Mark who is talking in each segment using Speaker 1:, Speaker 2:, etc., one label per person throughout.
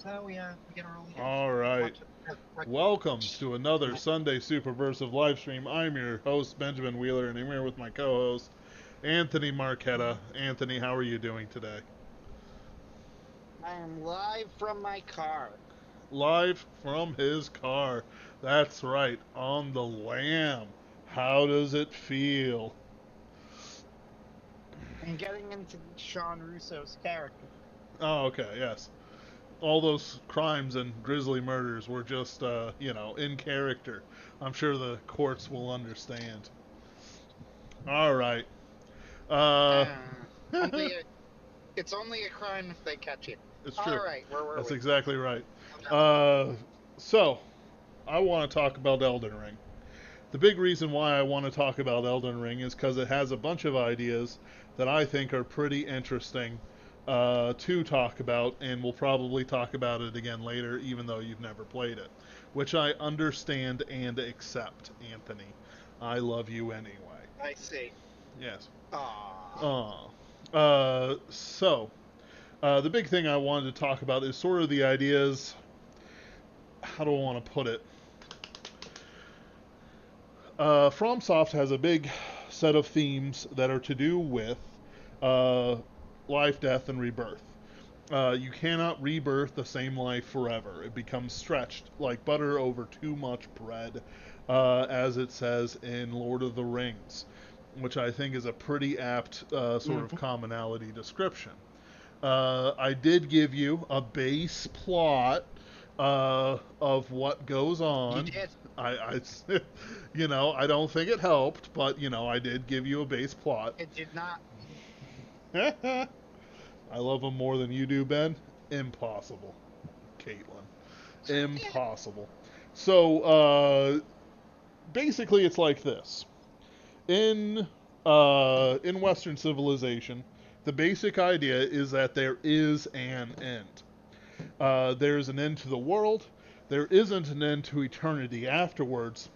Speaker 1: So we get early and
Speaker 2: All right.
Speaker 1: watch it. Right.
Speaker 2: Welcome to another Sunday Superversive live stream. I'm your host, Benjamin Wheeler, and I'm here with my co host, Anthony Marquetta. Anthony, how are you doing today?
Speaker 1: I am live from my car
Speaker 2: Live from his car. That's right, on the lam. How does it feel?
Speaker 1: and getting into Sean Russo's character.
Speaker 2: Oh, okay, yes. All those crimes and grisly murders were just, in character. I'm sure the courts will understand. All right. Uh,
Speaker 1: Uh, only a, it's only a crime if they catch you.
Speaker 2: It's
Speaker 1: All
Speaker 2: true.
Speaker 1: right, where were
Speaker 2: That's
Speaker 1: we?
Speaker 2: exactly right.
Speaker 1: About
Speaker 2: Uh, so, I want to talk about Elden Ring. The big reason why I want to talk about Elden Ring is because it has a bunch of ideas that I think are pretty interesting to talk about, and we'll probably talk about it again later, even though you've never played it, which I understand and accept, Anthony. I love you anyway.
Speaker 1: I see.
Speaker 2: Yes.
Speaker 1: Ah,
Speaker 2: Uh, the big thing I wanted to talk about is sort of the ideas. How do I want to put it? FromSoft has a big set of themes that are to do with uh, life, death, and rebirth. You cannot rebirth the same life forever. It becomes stretched like butter over too much bread, as it says in Lord of the Rings, which I think is a pretty apt sort of
Speaker 1: mhm.
Speaker 2: commonality description. I did give you a base plot of what goes
Speaker 1: You
Speaker 2: on.
Speaker 1: did.
Speaker 2: I don't think it helped, but I did give you a base plot.
Speaker 1: It did not.
Speaker 2: I love them more than you do, Ben. Impossible, Caitlin.
Speaker 1: Yeah.
Speaker 2: Impossible. So basically, it's like this. In Western civilization, the basic idea is that there is an end. There's an end to the world. There isn't an end to eternity afterwards.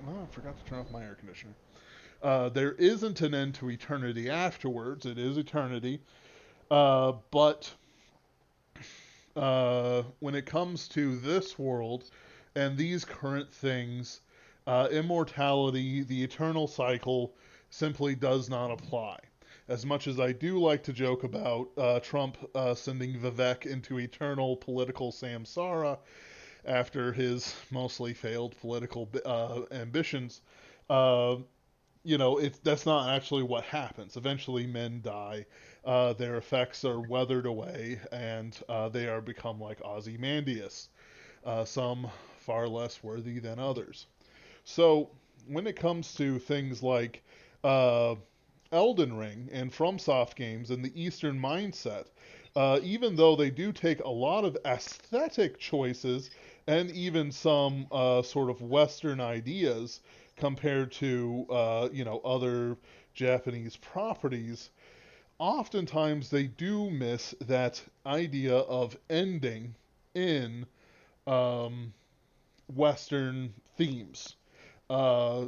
Speaker 2: Oh, I forgot to turn off my air conditioner. There isn't an end to eternity afterwards. It is eternity. But when it comes to this world and these current things, immortality, the eternal cycle, simply does not apply. As much as I do like to joke about Trump sending Vivek into eternal political samsara after his mostly failed political ambitions, uh, that's not actually what happens. Eventually, men die, their effects are weathered away, and they are become like Ozymandias, some far less worthy than others. So, when it comes to things like uh, Elden Ring and FromSoft games and the Eastern mindset, even though they do take a lot of aesthetic choices and even some sort of Western ideas compared to other Japanese properties, oftentimes they do miss that idea of ending in um, Western themes. Uh,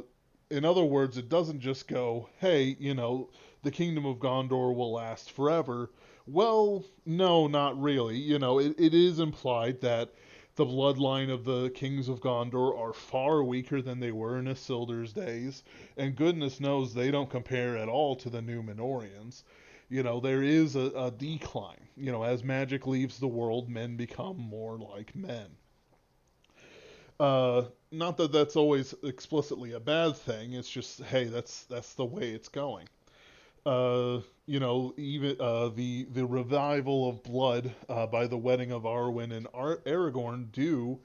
Speaker 2: in other words, it doesn't just go, hey, the kingdom of Gondor will last forever. Well, no, not really. It is implied that the bloodline of the kings of Gondor are far weaker than they were in Isildur's days, and goodness knows they don't compare at all to the Númenóreans. There is a decline. As magic leaves the world, men become more like men. Not that that's always explicitly a bad thing. It's just, hey, that's the way it's going. Even the revival of blood by the wedding of Arwen and Aragorn do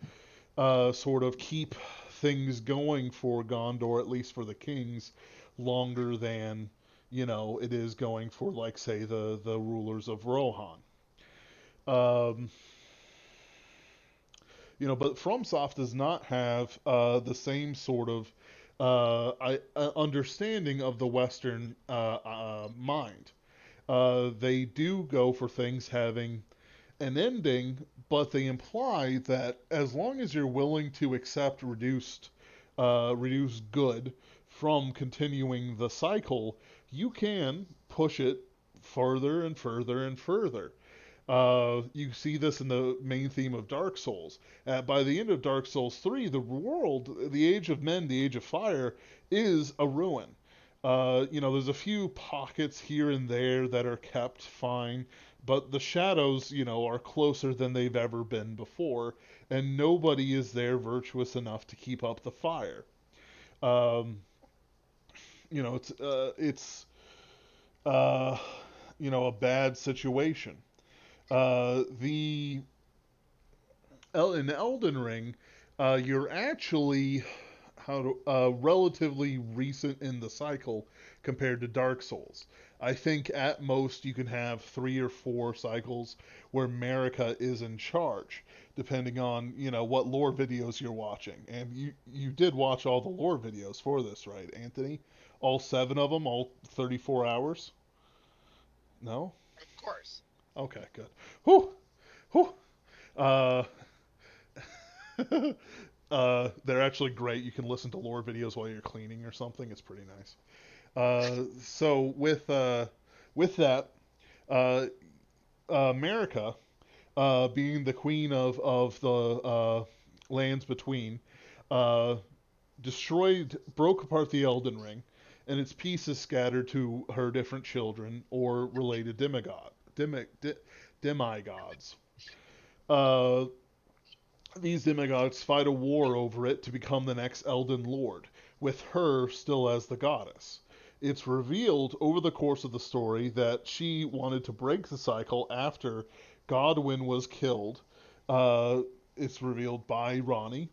Speaker 2: sort of keep things going for Gondor, at least for the kings, longer than it is going for, like, say, the rulers of Rohan. Um, but FromSoft does not have the same sort of understanding of the Western mind. They do go for things having an ending, but they imply that as long as you're willing to accept reduced good from continuing the cycle, you can push it further and further and further. You see this in the main theme of Dark Souls. By the end of Dark Souls 3, the world, the Age of Men, the Age of Fire, is a ruin. There's a few pockets here and there that are kept fine, but the shadows, are closer than they've ever been before, and nobody is there virtuous enough to keep up the fire. Um, it's uh, a bad situation. The in Elden Ring, you're actually relatively recent in the cycle compared to Dark Souls. I think at most you can have 3 or 4 cycles where Marika is in charge, depending on what lore videos you're watching. And you did watch all the lore videos for this, right, Anthony? All 7 of them, all 34 hours. No?
Speaker 1: Of course.
Speaker 2: Okay, good. Whew, whew. Uh, they're actually great. You can listen to lore videos while you're cleaning or something. It's pretty nice. So with that, uh, America, being the queen of the lands between, uh, broke apart the Elden Ring, and its pieces scattered to her different children or related demigods. Uh, these demigods fight a war over it to become the next Elden Lord, with her still as the goddess. It's revealed over the course of the story that she wanted to break the cycle after Godwyn was killed. Uh, it's revealed by Ronnie,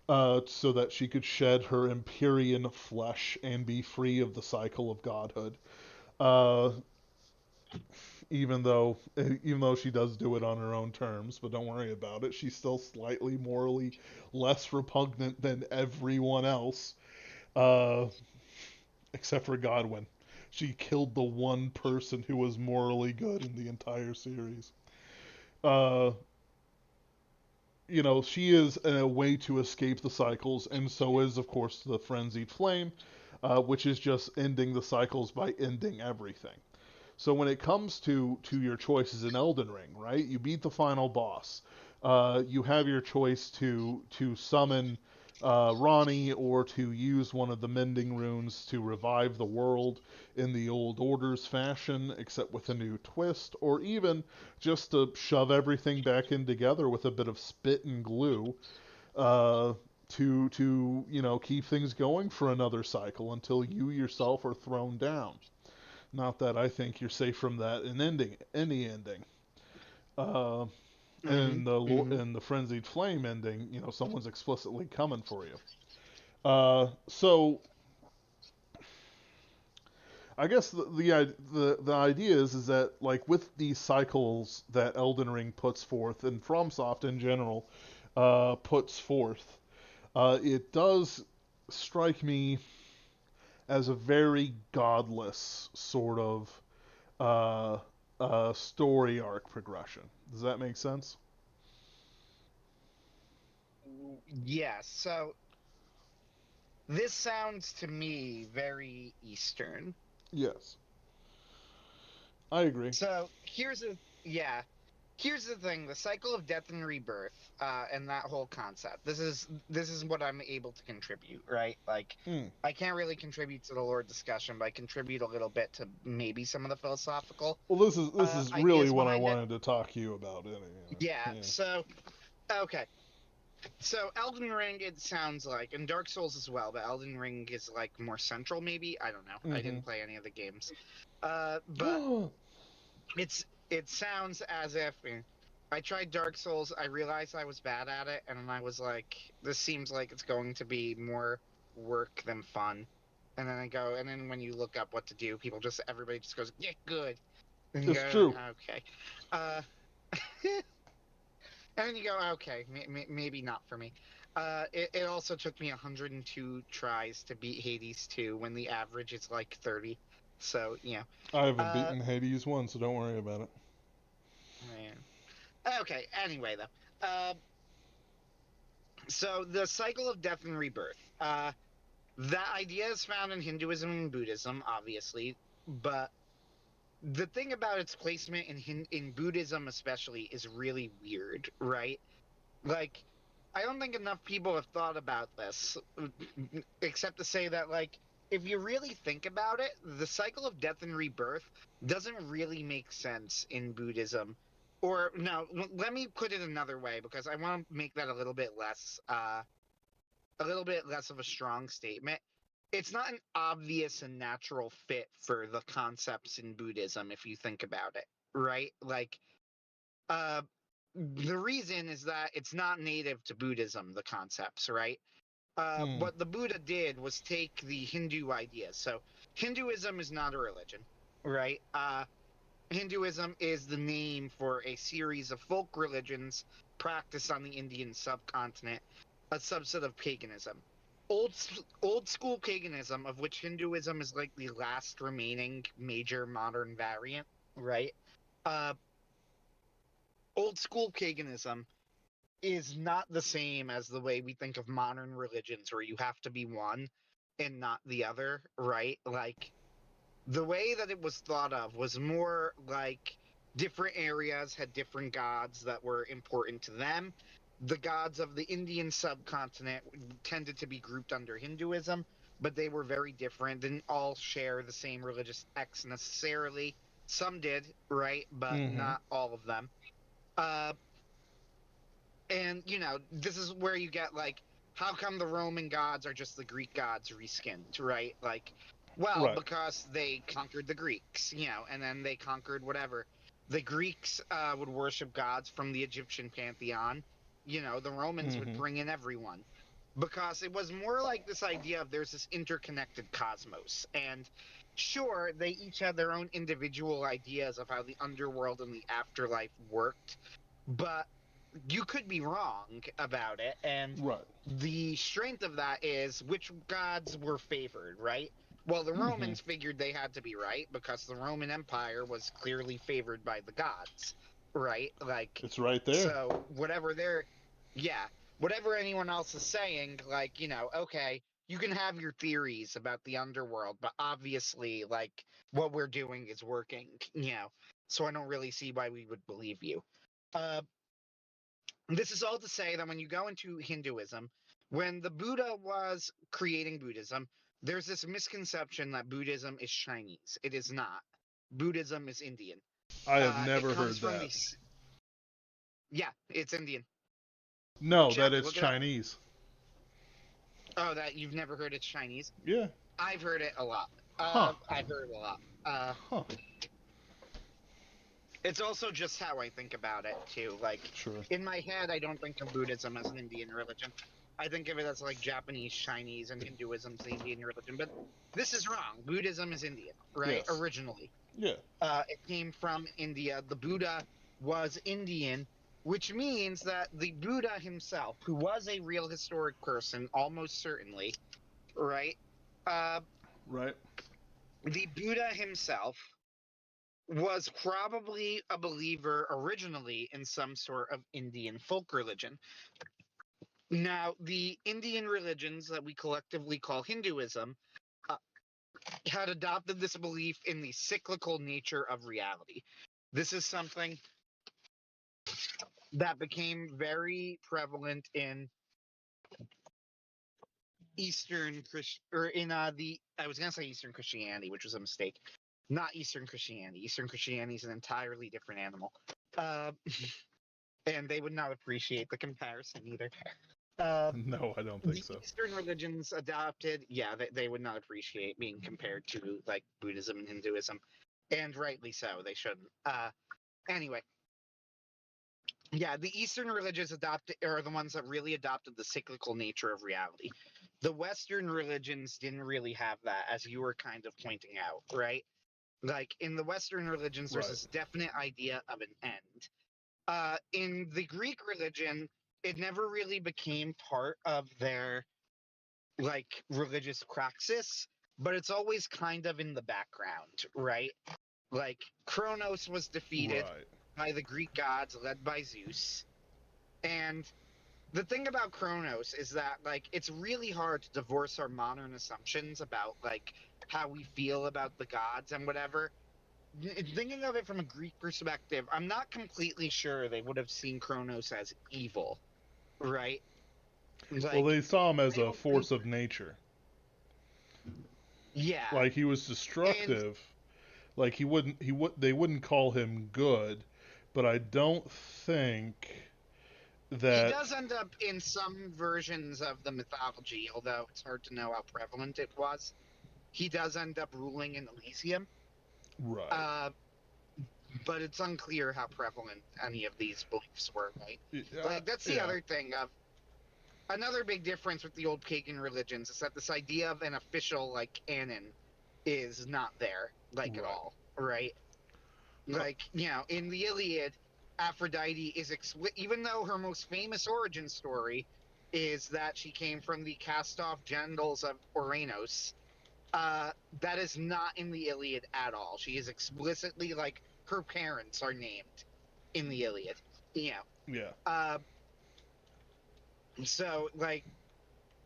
Speaker 2: so that she could shed her Empyrean flesh and be free of the cycle of godhood. Uh, even though she does do it on her own terms, but don't worry about it. She's still slightly morally less repugnant than everyone else, uh, except for Godwyn. She killed the one person who was morally good in the entire series. Uh, she is a way to escape the cycles, and so is, of course, the frenzied flame, which is just ending the cycles by ending everything. So when it comes to your choices in Elden Ring, right? You beat the final boss. You have your choice to summon Ronnie or to use one of the mending runes to revive the world in the old orders fashion, except with a new twist, or even just to shove everything back in together with a bit of spit and glue uh, to keep things going for another cycle until you yourself are thrown down. Not that I think you're safe from that in any ending. Uh,
Speaker 1: Mm-hmm.
Speaker 2: and
Speaker 1: Mm-hmm.
Speaker 2: the frenzied flame ending, someone's explicitly coming for you. So I guess the idea is that like with these cycles that Elden Ring puts forth and FromSoft in general puts forth, it does strike me as a very godless sort of uh, story arc progression. Does that make sense?
Speaker 1: Yes. So this sounds to me very Eastern.
Speaker 2: Yes, I agree.
Speaker 1: So yeah. Here's the thing: the cycle of death and rebirth, and that whole concept. This is what I'm able to contribute, right? Like,
Speaker 2: Mm.
Speaker 1: I can't really contribute to the lore discussion, but I contribute a little bit to maybe some of the philosophical
Speaker 2: Well, this is really
Speaker 1: ideas
Speaker 2: what I
Speaker 1: behind it.
Speaker 2: wanted to talk to you about. Anyway.
Speaker 1: Yeah.
Speaker 2: Yeah.
Speaker 1: So okay. So Elden Ring, it sounds like, and Dark Souls as well, but Elden Ring is like more central, maybe. I don't know. I
Speaker 2: Mm-hmm.
Speaker 1: didn't play any of the games. But it sounds as if I tried Dark Souls, I realized I was bad at it, and then I was like, this seems like it's going to be more work than fun. And then and then when you look up what to do, everybody just goes, yeah, good. And you
Speaker 2: It's
Speaker 1: go,
Speaker 2: true.
Speaker 1: okay. Uh, and then you go, okay, maybe not for me. It also took me 102 tries to beat Hades 2 when the average is like 30. So,
Speaker 2: I haven't
Speaker 1: Uh,
Speaker 2: beaten Hades one, so don't worry about it.
Speaker 1: man. Okay, anyway, though. So the cycle of death and rebirth. That idea is found in Hinduism and Buddhism, obviously, but the thing about its placement in Buddhism especially is really weird, right? Like, I don't think enough people have thought about this, except to say that, like, if you really think about it, the cycle of death and rebirth doesn't really make sense in Buddhism. Or, no, let me put it another way, because I want to make that a little bit less of a strong statement. It's not an obvious and natural fit for the concepts in Buddhism, if you think about it, right? Like, uh, the reason is that it's not native to Buddhism, the concepts, right?
Speaker 2: Hmm.
Speaker 1: What the Buddha did was take the Hindu ideas. So Hinduism is not a religion, right? Hinduism is the name for a series of folk religions practiced on the Indian subcontinent, a subset of paganism. Old, old school paganism, of which Hinduism is like the last remaining major modern variant, right? Uh, Old school paganism is not the same as the way we think of modern religions, where you have to be one and not the other, right? Like, the way that it was thought of was more like different areas had different gods that were important to them. The gods of the Indian subcontinent tended to be grouped under Hinduism, but they were very different. Didn't all share the same religious texts necessarily. Some did, right? But
Speaker 2: Mm-hmm.
Speaker 1: not all of them. Uh, and this is where you get like, how come the Roman gods are just the Greek gods reskinned, right? Like, well,
Speaker 2: Right.
Speaker 1: because they conquered the Greeks, and then they conquered whatever. The Greeks would worship gods from the Egyptian pantheon. The Romans would
Speaker 2: Mm-hmm.
Speaker 1: bring in everyone, because it was more like this idea of there's this interconnected cosmos. And sure, they each had their own individual ideas of how the underworld and the afterlife worked, but you could be wrong about it. And
Speaker 2: Right.
Speaker 1: the strength of that is which gods were favored, right? Well, the
Speaker 2: Mm-hmm.
Speaker 1: Romans figured they had to be right because the Roman Empire was clearly favored by the gods, right? Like,
Speaker 2: It's right there.
Speaker 1: so yeah, whatever anyone else is saying, like, okay, you can have your theories about the underworld, but obviously, like, what we're doing is working, so I don't really see why we would believe you. Uh, this is all to say that when you go into Hinduism, when the Buddha was creating Buddhism, there's this misconception that Buddhism is Chinese. It is not. Buddhism is Indian.
Speaker 2: I have
Speaker 1: It
Speaker 2: never
Speaker 1: comes
Speaker 2: heard
Speaker 1: from
Speaker 2: that.
Speaker 1: these. Yeah, it's Indian.
Speaker 2: No, that
Speaker 1: Check,
Speaker 2: it's
Speaker 1: look it up.
Speaker 2: Chinese.
Speaker 1: Oh, that you've never heard it's Chinese?
Speaker 2: Yeah.
Speaker 1: I've heard it a lot.
Speaker 2: Huh.
Speaker 1: I've heard it a lot. Uh,
Speaker 2: Huh.
Speaker 1: it's also just how I think about it too. Like,
Speaker 2: Sure.
Speaker 1: in my head, I don't think of Buddhism as an Indian religion. I think of it as like Japanese, Chinese, and Hinduism's the Indian religion. But this is wrong. Buddhism is Indian, right?
Speaker 2: Yes.
Speaker 1: Originally,
Speaker 2: Yeah.
Speaker 1: it came from India. The Buddha was Indian, which means that the Buddha himself, who was a real historic person, almost certainly, right? Uh,
Speaker 2: Right.
Speaker 1: the Buddha himself was probably a believer originally in some sort of Indian folk religion. Now, the Indian religions that we collectively call Hinduism uh, had adopted this belief in the cyclical nature of reality. This is something that became very prevalent in Eastern Christ or in the I was gonna say Eastern Christianity, which was a mistake. Not Eastern Christianity. Eastern Christianity is an entirely different animal. Uh, and they would not appreciate the comparison either. Uh,
Speaker 2: No, I don't think
Speaker 1: the
Speaker 2: so.
Speaker 1: Eastern religions adopted, yeah, they would not appreciate being compared to like Buddhism and Hinduism, and rightly so. They shouldn't. Anyway, yeah, the Eastern religions adopted are the ones that really adopted the cyclical nature of reality. The Western religions didn't really have that, as you were kind of pointing out, right? Like in the Western religions, there's
Speaker 2: Right.
Speaker 1: this definite idea of an end. In the Greek religion, it never really became part of their like religious praxis, but it's always kind of in the background, right? Like Kronos was defeated
Speaker 2: Right.
Speaker 1: by the Greek gods led by Zeus. And the thing about Kronos is that like it's really hard to divorce our modern assumptions about like how we feel about the gods and whatever thinking of it from a Greek perspective, I'm not completely sure they would have seen Kronos as evil, right?
Speaker 2: Well,
Speaker 1: Like,
Speaker 2: they saw him as
Speaker 1: I
Speaker 2: a
Speaker 1: don't think,
Speaker 2: force of nature.
Speaker 1: yeah.
Speaker 2: Like he was
Speaker 1: And
Speaker 2: destructive. Like they wouldn't call him good, but I don't think
Speaker 1: he
Speaker 2: that.
Speaker 1: does end up in some versions of the mythology, although it's hard to know how prevalent it was. He does end up ruling in Elysium,
Speaker 2: Right.
Speaker 1: uh, but it's unclear how prevalent any of these beliefs were, right? Like, that's the
Speaker 2: Yeah.
Speaker 1: other thing of another big difference with the old pagan religions is that this idea of an official, like, canon is not there, like, at
Speaker 2: Right.
Speaker 1: all, right? Like, in the Iliad, Aphrodite is even though her most famous origin story is that she came from the cast-off genitals of Ouranos. That is not in the Iliad at all. She is explicitly like her parents are named in the Iliad. You know.
Speaker 2: Yeah.
Speaker 1: Uh, so like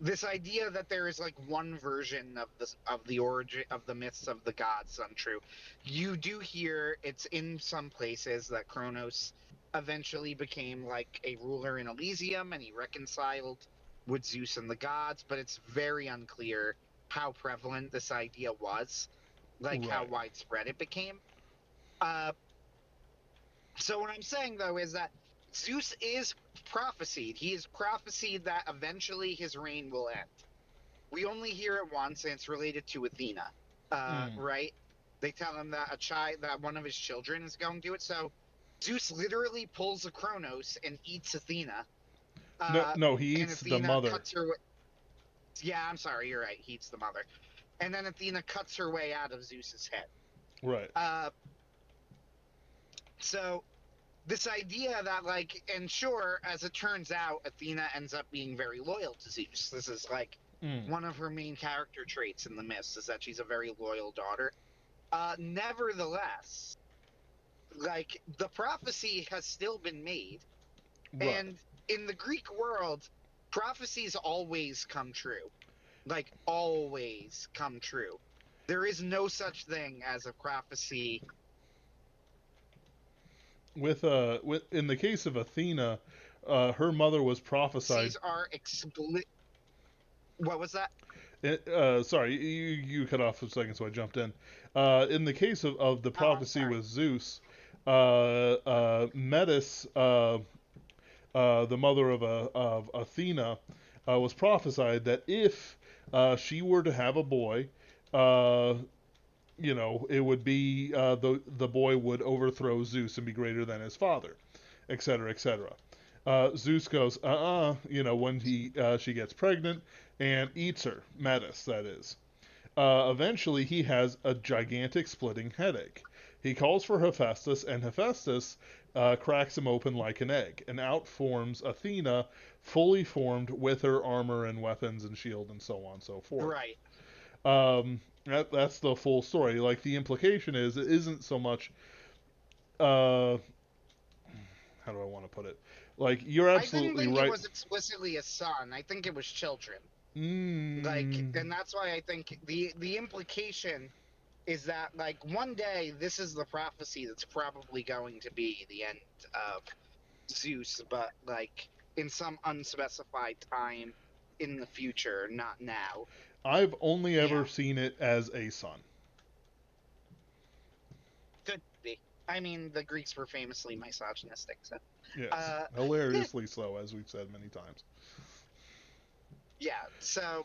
Speaker 1: this idea that there is like one version of the origin of the myths of the gods is untrue. You do hear it's in some places that Kronos eventually became like a ruler in Elysium and he reconciled with Zeus and the gods, but it's very unclear how prevalent this idea was, like how
Speaker 2: Right.
Speaker 1: widespread it became. Uh, so what I'm saying though is that Zeus is prophesied. He is prophesied that eventually his reign will end. We only hear it once, and it's related to Athena,
Speaker 2: Mm.
Speaker 1: right? They tell him that that one of his children is going to do it. So Zeus literally pulls a Kronos and eats Athena,
Speaker 2: No, no, he
Speaker 1: and
Speaker 2: eats the
Speaker 1: Athena
Speaker 2: mother.
Speaker 1: cuts her. Yeah, I'm sorry, you're right. He eats the mother, and then Athena cuts her way out of Zeus's head.
Speaker 2: Right.
Speaker 1: Uh, so this idea that like, and sure, as it turns out, Athena ends up being very loyal to Zeus. This is like
Speaker 2: Mm.
Speaker 1: one of her main character traits in the myths is that she's a very loyal daughter. Nevertheless, like the prophecy has still been made,
Speaker 2: Right.
Speaker 1: and in the Greek world, prophecies always come true. Like always come true. There is no such thing as a prophecy.
Speaker 2: With in the case of Athena, her mother was prophesied.
Speaker 1: Prophecies are explicit. What was that?
Speaker 2: Sorry, you cut off for a second, so I jumped in. In the case of the
Speaker 1: Oh, I'm
Speaker 2: prophecy
Speaker 1: sorry.
Speaker 2: with Zeus, Metis, the mother of Athena, was prophesied that if she were to have a boy, uh, it would be the boy would overthrow Zeus and be greater than his father, etc., etc. Zeus goes, when she gets pregnant and eats her, Metis, that is. Eventually, he has a gigantic splitting headache. He calls for Hephaestus, and Hephaestus cracks him open like an egg, and out forms Athena, fully formed with her armor and weapons and shield and so on and so forth.
Speaker 1: Right.
Speaker 2: That's the full story. Like the implication is, it isn't so much. Uh, how do I want to put it? Like you're
Speaker 1: I didn't
Speaker 2: absolutely
Speaker 1: think it
Speaker 2: right.
Speaker 1: was explicitly a son. I think it was children. Like,
Speaker 2: Mm,
Speaker 1: and that's why I think the implication is that like one day this is the prophecy that's probably going to be the end of Zeus, but like in some unspecified time in the future, not now.
Speaker 2: I've only
Speaker 1: Yeah,
Speaker 2: ever seen it as a son.
Speaker 1: could be. I mean, the Greeks were famously misogynistic, so
Speaker 2: Yes,
Speaker 1: uh,
Speaker 2: hilariously so, as we've said many times.
Speaker 1: yeah. So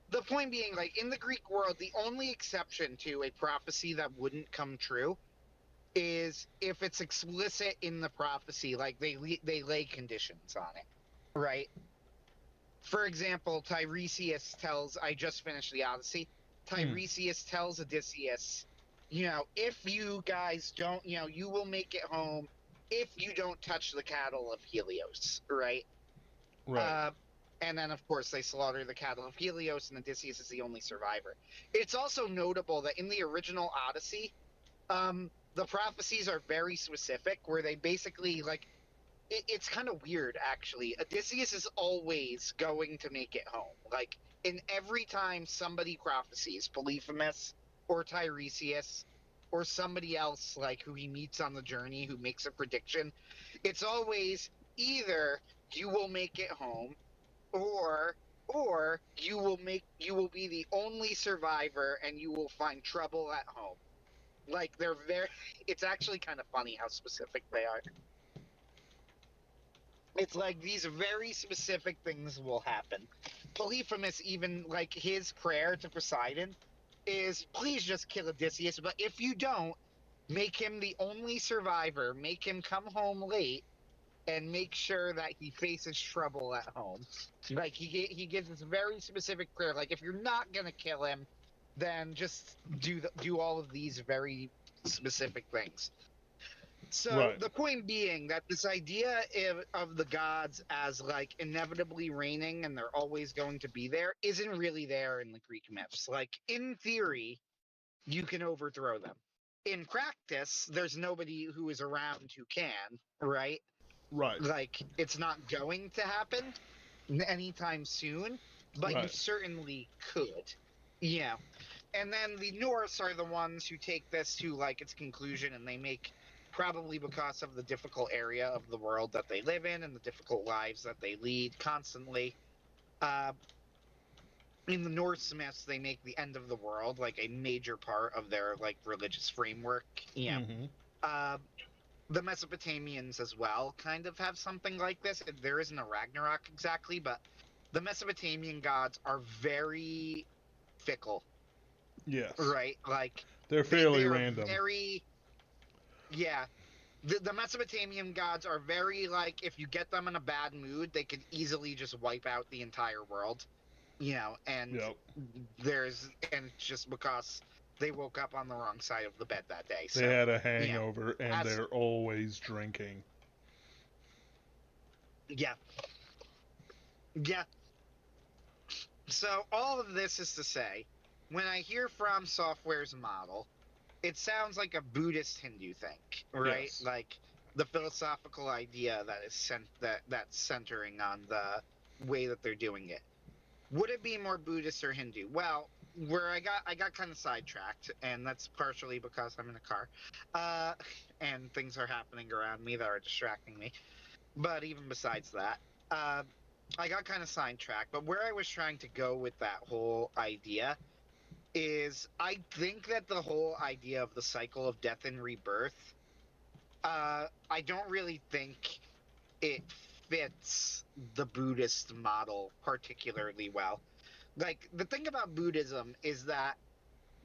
Speaker 1: the point being, like in the Greek world, the only exception to a prophecy that wouldn't come true is if it's explicit in the prophecy, like they lay conditions on it, right? For example, Tiresias tells, I just finished the Odyssey.
Speaker 2: Hmm.
Speaker 1: Tiresias tells Odysseus, if you guys don't, you will make it home if you don't touch the cattle of Helios, right?
Speaker 2: Right.
Speaker 1: Uh, and then, of course, they slaughter the cattle of Helios, and Odysseus is the only survivor. It's also notable that in the original Odyssey, the prophecies are very specific, where they basically like it's kind of weird actually. Odysseus is always going to make it home. Like in every time somebody prophesies, Polyphemus or Tiresias, or somebody else like who he meets on the journey who makes a prediction, it's always either you will make it home or you will be the only survivor and you will find trouble at home. Like they're very it's actually kind of funny how specific they are. It's like these very specific things will happen. Polyphemus, even like his prayer to Poseidon is please just kill Odysseus, but if you don't, make him the only survivor, make him come home late, and make sure that he faces trouble at home. Like he gives this very specific prayer. Like if you're not gonna kill him, then just do all of these very specific things. So
Speaker 2: Right.
Speaker 1: the point being that this idea of the gods as like inevitably reigning and they're always going to be there isn't really there in the Greek myths. Like in theory, you can overthrow them. In practice, there's nobody who is around who can, right?
Speaker 2: Right.
Speaker 1: Like it's not going to happen anytime soon, but you
Speaker 2: Right.
Speaker 1: certainly could. Yeah. And then the Norse are the ones who take this to like its conclusion and they make probably because of the difficult area of the world that they live in and the difficult lives that they lead constantly. Uh, in the Norse myths, they make the end of the world like a major part of their like religious framework. You know,
Speaker 2: Mm-hmm.
Speaker 1: uh, the Mesopotamians as well kind of have something like this. There isn't a Ragnarok exactly, but the Mesopotamian gods are very fickle,
Speaker 2: Yes.
Speaker 1: right? Like
Speaker 2: They're
Speaker 1: they
Speaker 2: fairly
Speaker 1: are
Speaker 2: random.
Speaker 1: very yeah. The Mesopotamian gods are very like if you get them in a bad mood, they could easily just wipe out the entire world, you know. And
Speaker 2: Yep.
Speaker 1: it's just because they woke up on the wrong side of the bed that day.
Speaker 2: They
Speaker 1: So
Speaker 2: had a
Speaker 1: you know,
Speaker 2: hangover and
Speaker 1: as
Speaker 2: they're always drinking.
Speaker 1: yeah, yeah. So all of this is to say, when I hear From Software's model, it sounds like a Buddhist Hindu thing, right?
Speaker 2: Yes.
Speaker 1: Like the philosophical idea that is that's centering on the way that they're doing it. Would it be more Buddhist or Hindu? Well, where I got kind of sidetracked, and that's partially because I'm in a car, uh, and things are happening around me that are distracting me. But even besides that, uh, I got kind of sidetracked. But where I was trying to go with that whole idea is I think that the whole idea of the cycle of death and rebirth, I don't really think it fits the Buddhist model particularly well. Like, the thing about Buddhism is that,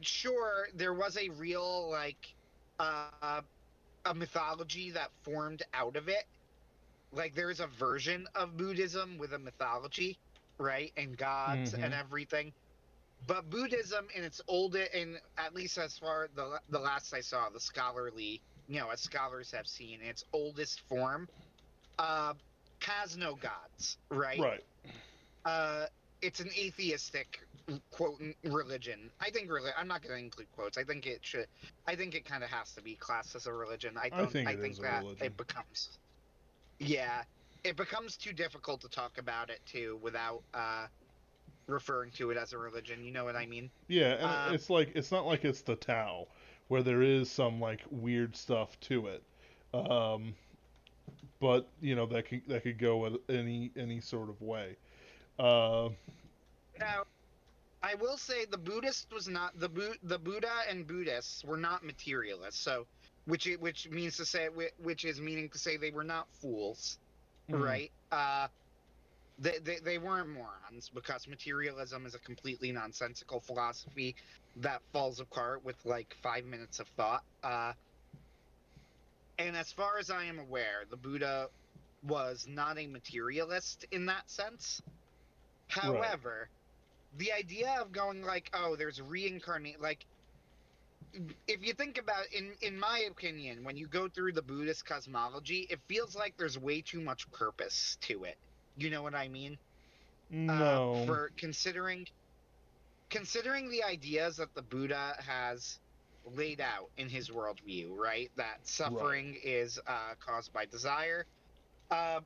Speaker 1: sure, there was a real, like, uh, a mythology that formed out of it. Like, there is a version of Buddhism with a mythology, right? And gods
Speaker 2: Mm-hmm.
Speaker 1: and everything. But Buddhism in its in at least as far the last I saw, the scholarly, you know, as scholars have seen, in its oldest form, uh, has no gods, right?
Speaker 2: Right.
Speaker 1: Uh, it's an atheistic quote religion. I think I'm not going to include quotes. I think it should. I think it kind of has to be classed as a religion. I
Speaker 2: I
Speaker 1: don't.
Speaker 2: think
Speaker 1: I
Speaker 2: it is
Speaker 1: think
Speaker 2: a
Speaker 1: that
Speaker 2: religion.
Speaker 1: it becomes. Yeah, it becomes too difficult to talk about it too without referring to it as a religion. You know what I mean?
Speaker 2: Yeah, and
Speaker 1: Uh,
Speaker 2: it's like it's not like it's the Tao, where there is some like weird stuff to it. Um, but that could go any sort of way. Uh,
Speaker 1: Now, I will say the Buddhist was not the Buddha and Buddhists were not materialists. So, which means to say which is meaning to say they were not fools,
Speaker 2: mm,
Speaker 1: right? They weren't morons because materialism is a completely nonsensical philosophy that falls apart with like 5 minutes of thought. And as far as I am aware, the Buddha was not a materialist in that sense.
Speaker 2: right.
Speaker 1: However, the idea of going like, oh, there's reincarnate, like if you think about in my opinion, when you go through the Buddhist cosmology, it feels like there's way too much purpose to it. You know what I mean?
Speaker 2: No.
Speaker 1: For considering the ideas that the Buddha has laid out in his worldview, right? That
Speaker 2: Right.
Speaker 1: suffering is caused by desire. Uh,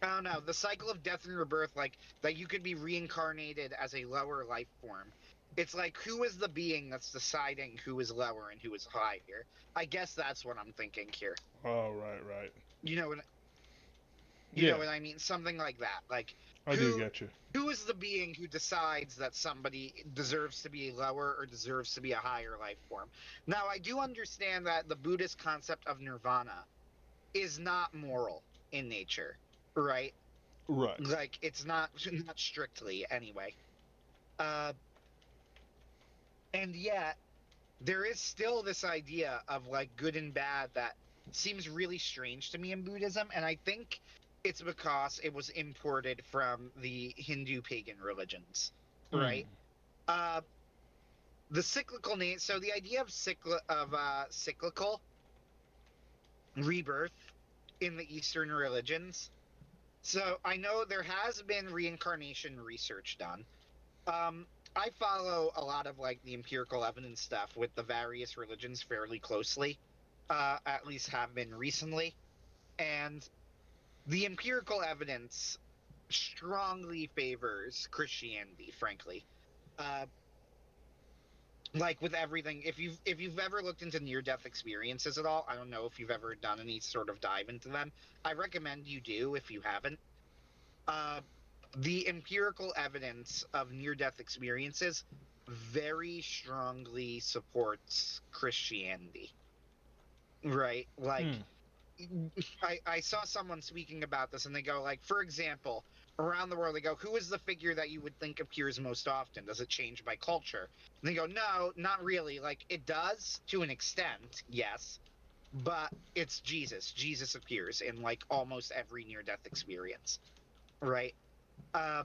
Speaker 1: I don't know. The cycle of death and rebirth, like that you could be reincarnated as a lower life form. It's like, who is the being that's deciding who is lower and who is higher? I guess that's what I'm thinking here.
Speaker 2: Oh, right, right.
Speaker 1: You know what you know
Speaker 2: Yeah,
Speaker 1: what I mean? Something like that. Like,
Speaker 2: I do
Speaker 1: who
Speaker 2: get you.
Speaker 1: who is the being who decides that somebody deserves to be lower or deserves to be a higher life form? Now, I do understand that the Buddhist concept of nirvana is not moral in nature, right?
Speaker 2: Right.
Speaker 1: Like, it's not strictly anyway. Uh, and yet there is still this idea of like good and bad that seems really strange to me in Buddhism, and I think it's because it was imported from the Hindu pagan religions,
Speaker 2: Hmm.
Speaker 1: right? Uh, the cyclical name. So the idea of cyclical rebirth in the Eastern religions. So I know there has been reincarnation research done. Um, I follow a lot of like the empirical evidence stuff with the various religions fairly closely, at least have been recently. And the empirical evidence strongly favors Christianity, frankly. Uh, like with everything, if you've ever looked into near death experiences at all, I don't know if you've ever done any sort of dive into them. I recommend you do if you haven't. Uh, the empirical evidence of near death experiences very strongly supports Christianity, right? Like,
Speaker 2: Hmm.
Speaker 1: I saw someone speaking about this and they go, like, for example, around the world, they go, who is the figure that you would think appears most often? Does it change by culture? And they go, no, not really. Like, it does to an extent, yes, but it's Jesus. Jesus appears in like almost every near death experience, right? Uh,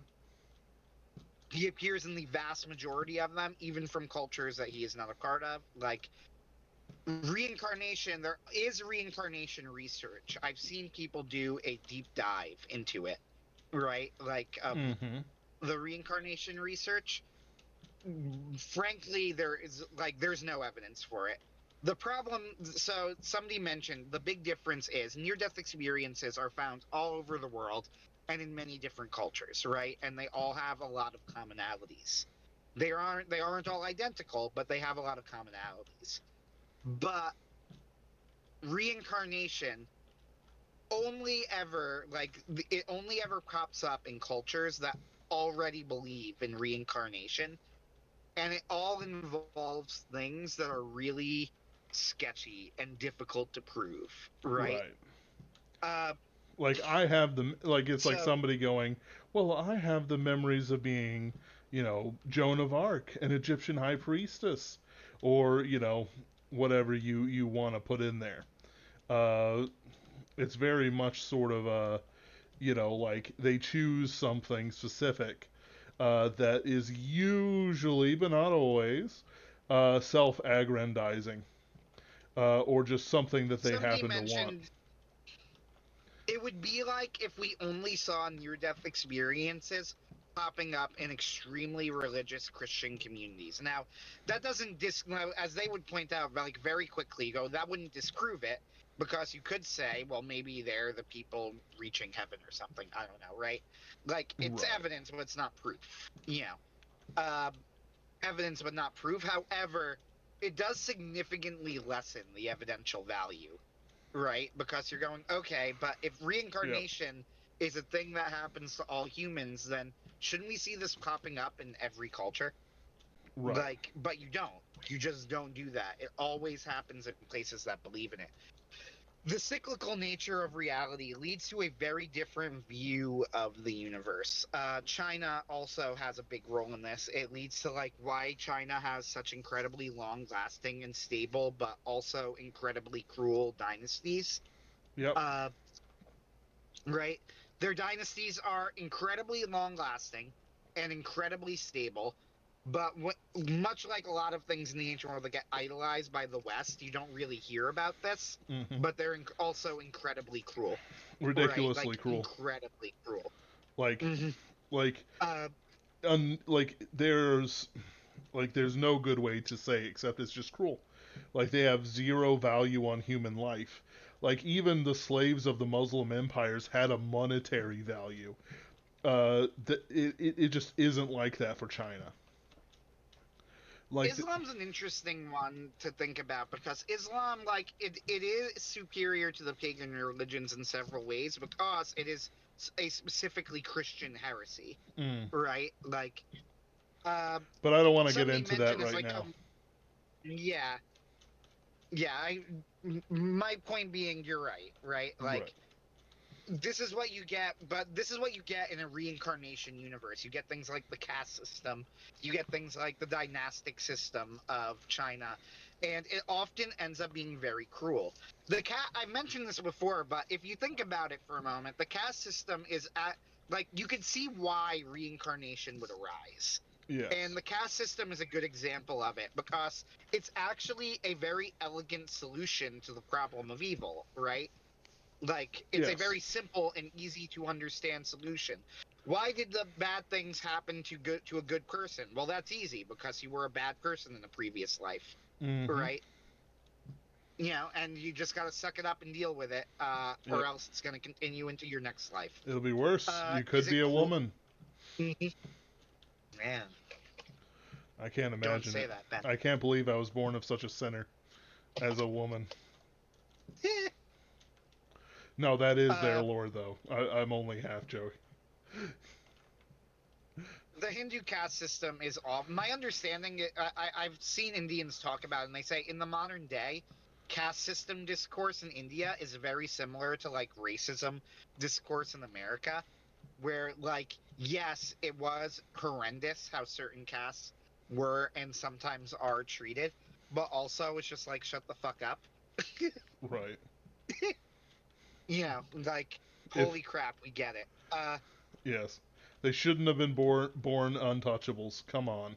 Speaker 1: he appears in the vast majority of them, even from cultures that he is not a part of. Like reincarnation, there is reincarnation research. I've seen people do a deep dive into it, right? Like
Speaker 2: Mm-hmm.
Speaker 1: the reincarnation research. Frankly, there's no evidence for it. The problem, so somebody mentioned the big difference is near death experiences are found all over the world and in many different cultures, right? And they all have a lot of commonalities. They aren't all identical, but they have a lot of commonalities. But reincarnation it only ever pops up in cultures that already believe in reincarnation, and it all involves things that are really sketchy and difficult to prove, right?
Speaker 2: Right.
Speaker 1: Uh,
Speaker 2: Like I have the like it's like
Speaker 1: so
Speaker 2: somebody going, well, I have the memories of being, Joan of Arc, an Egyptian high priestess, or whatever you want to put in there. Uh, it's very much sort of like they choose something specific that is usually, but not always, self-aggrandizing, or just something that they
Speaker 1: somebody
Speaker 2: happen to want.
Speaker 1: mentioned it would be like if we only saw near death experiences popping up in extremely religious Christian communities. Now, that doesn't as they would point out like very quickly, go that wouldn't disprove it because you could say, well, maybe they're the people reaching heaven or something. I don't know, right? Like it's
Speaker 2: Right.
Speaker 1: evidence, but it's not proof. Um, evidence, but not proof. However, it does significantly lessen the evidential value, right? Because you're going, okay, but if
Speaker 2: Yep.
Speaker 1: reincarnation is a thing that happens to all humans, then shouldn't we see this popping up in every culture?
Speaker 2: Right.
Speaker 1: Like, but you don't. You just don't do that. It always happens in places that believe in it. The cyclical nature of reality leads to a very different view of the universe. China also has a big role in this. It leads to like why China has such incredibly long lasting and stable, but also incredibly cruel dynasties.
Speaker 2: Yep.
Speaker 1: Uh, right? Their dynasties are incredibly long lasting and incredibly stable. But much like a lot of things in the ancient world that get idolized by the West, you don't really hear about this.
Speaker 2: Hmm.
Speaker 1: But they're also incredibly cruel, right?
Speaker 2: Ridiculously
Speaker 1: Like
Speaker 2: cruel.
Speaker 1: incredibly cruel.
Speaker 2: Like,
Speaker 1: Hmm.
Speaker 2: like,
Speaker 1: Uh,
Speaker 2: like there's no good way to say except it's just cruel. Like they have zero value on human life. Like even the slaves of the Muslim empires had a monetary value. It just isn't like that for China. Like,
Speaker 1: Islam's an interesting one to think about because Islam, like, it is superior to the pagan religions in several ways because it is a specifically Christian heresy,
Speaker 2: mm,
Speaker 1: right? Like, uh,
Speaker 2: but I don't want to get
Speaker 1: somebody
Speaker 2: into that
Speaker 1: mentioned is
Speaker 2: right
Speaker 1: like,
Speaker 2: now.
Speaker 1: yeah, yeah. My point being, you're right, right?
Speaker 2: Right.
Speaker 1: Like, this is what you get, but this is what you get in a reincarnation universe. You get things like the caste system, you get things like the dynastic system of China, and it often ends up being very cruel. I mentioned this before, but if you think about it for a moment, the caste system is at like you could see why reincarnation would arise. And
Speaker 2: Yes.
Speaker 1: the caste system is a good example of it because it's actually a very elegant solution to the problem of evil, right? Like, it's a
Speaker 2: Yes.
Speaker 1: very simple and easy to understand solution. Why did the bad things happen to a good person? Well, that's easy because you were a bad person in a previous life,
Speaker 2: Mm-hmm.
Speaker 1: right? You know, and you just got to suck it up and deal with it, or
Speaker 2: Yep.
Speaker 1: else it's going to continue into your next life.
Speaker 2: It'll be worse. You
Speaker 1: Is
Speaker 2: could
Speaker 1: it
Speaker 2: be a
Speaker 1: cruel?
Speaker 2: woman.
Speaker 1: Man,
Speaker 2: I can't
Speaker 1: don't
Speaker 2: imagine
Speaker 1: say
Speaker 2: it.
Speaker 1: that, Ben.
Speaker 2: I can't believe I was born of such a sinner as a woman. No, that is their
Speaker 1: uh,
Speaker 2: lore, though. I'm only half joking.
Speaker 1: the Hindu caste system is off. My understanding, I've seen Indians talk about it, and they say in the modern day, caste system discourse in India is very similar to like racism discourse in America, where like, yes, it was horrendous how certain castes were and sometimes are treated, but also it's just like, shut the fuck up.
Speaker 2: Right.
Speaker 1: You know, like,
Speaker 2: If
Speaker 1: holy crap, we get it.
Speaker 2: yes, they shouldn't have been born untouchables. Come on.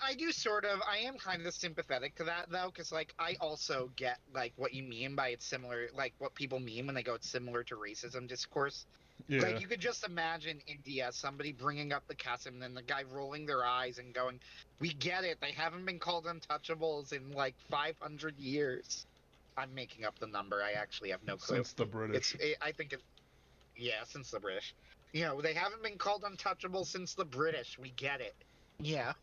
Speaker 1: I do sort of. I am kind of sympathetic to that though, because like I also get like what you mean by it's similar, like what people mean when they go it's similar to racism discourse.
Speaker 2: Yeah.
Speaker 1: Like you could just imagine India, somebody bringing up the Qasim, and then the guy rolling their eyes and going, "We get it. They haven't been called untouchables in like 500 years." I'm making up the number. I actually have no clue.
Speaker 2: Since the British.
Speaker 1: I think it. Yeah, since the British. You know, they haven't been called untouchable since the British. We get it. Yeah.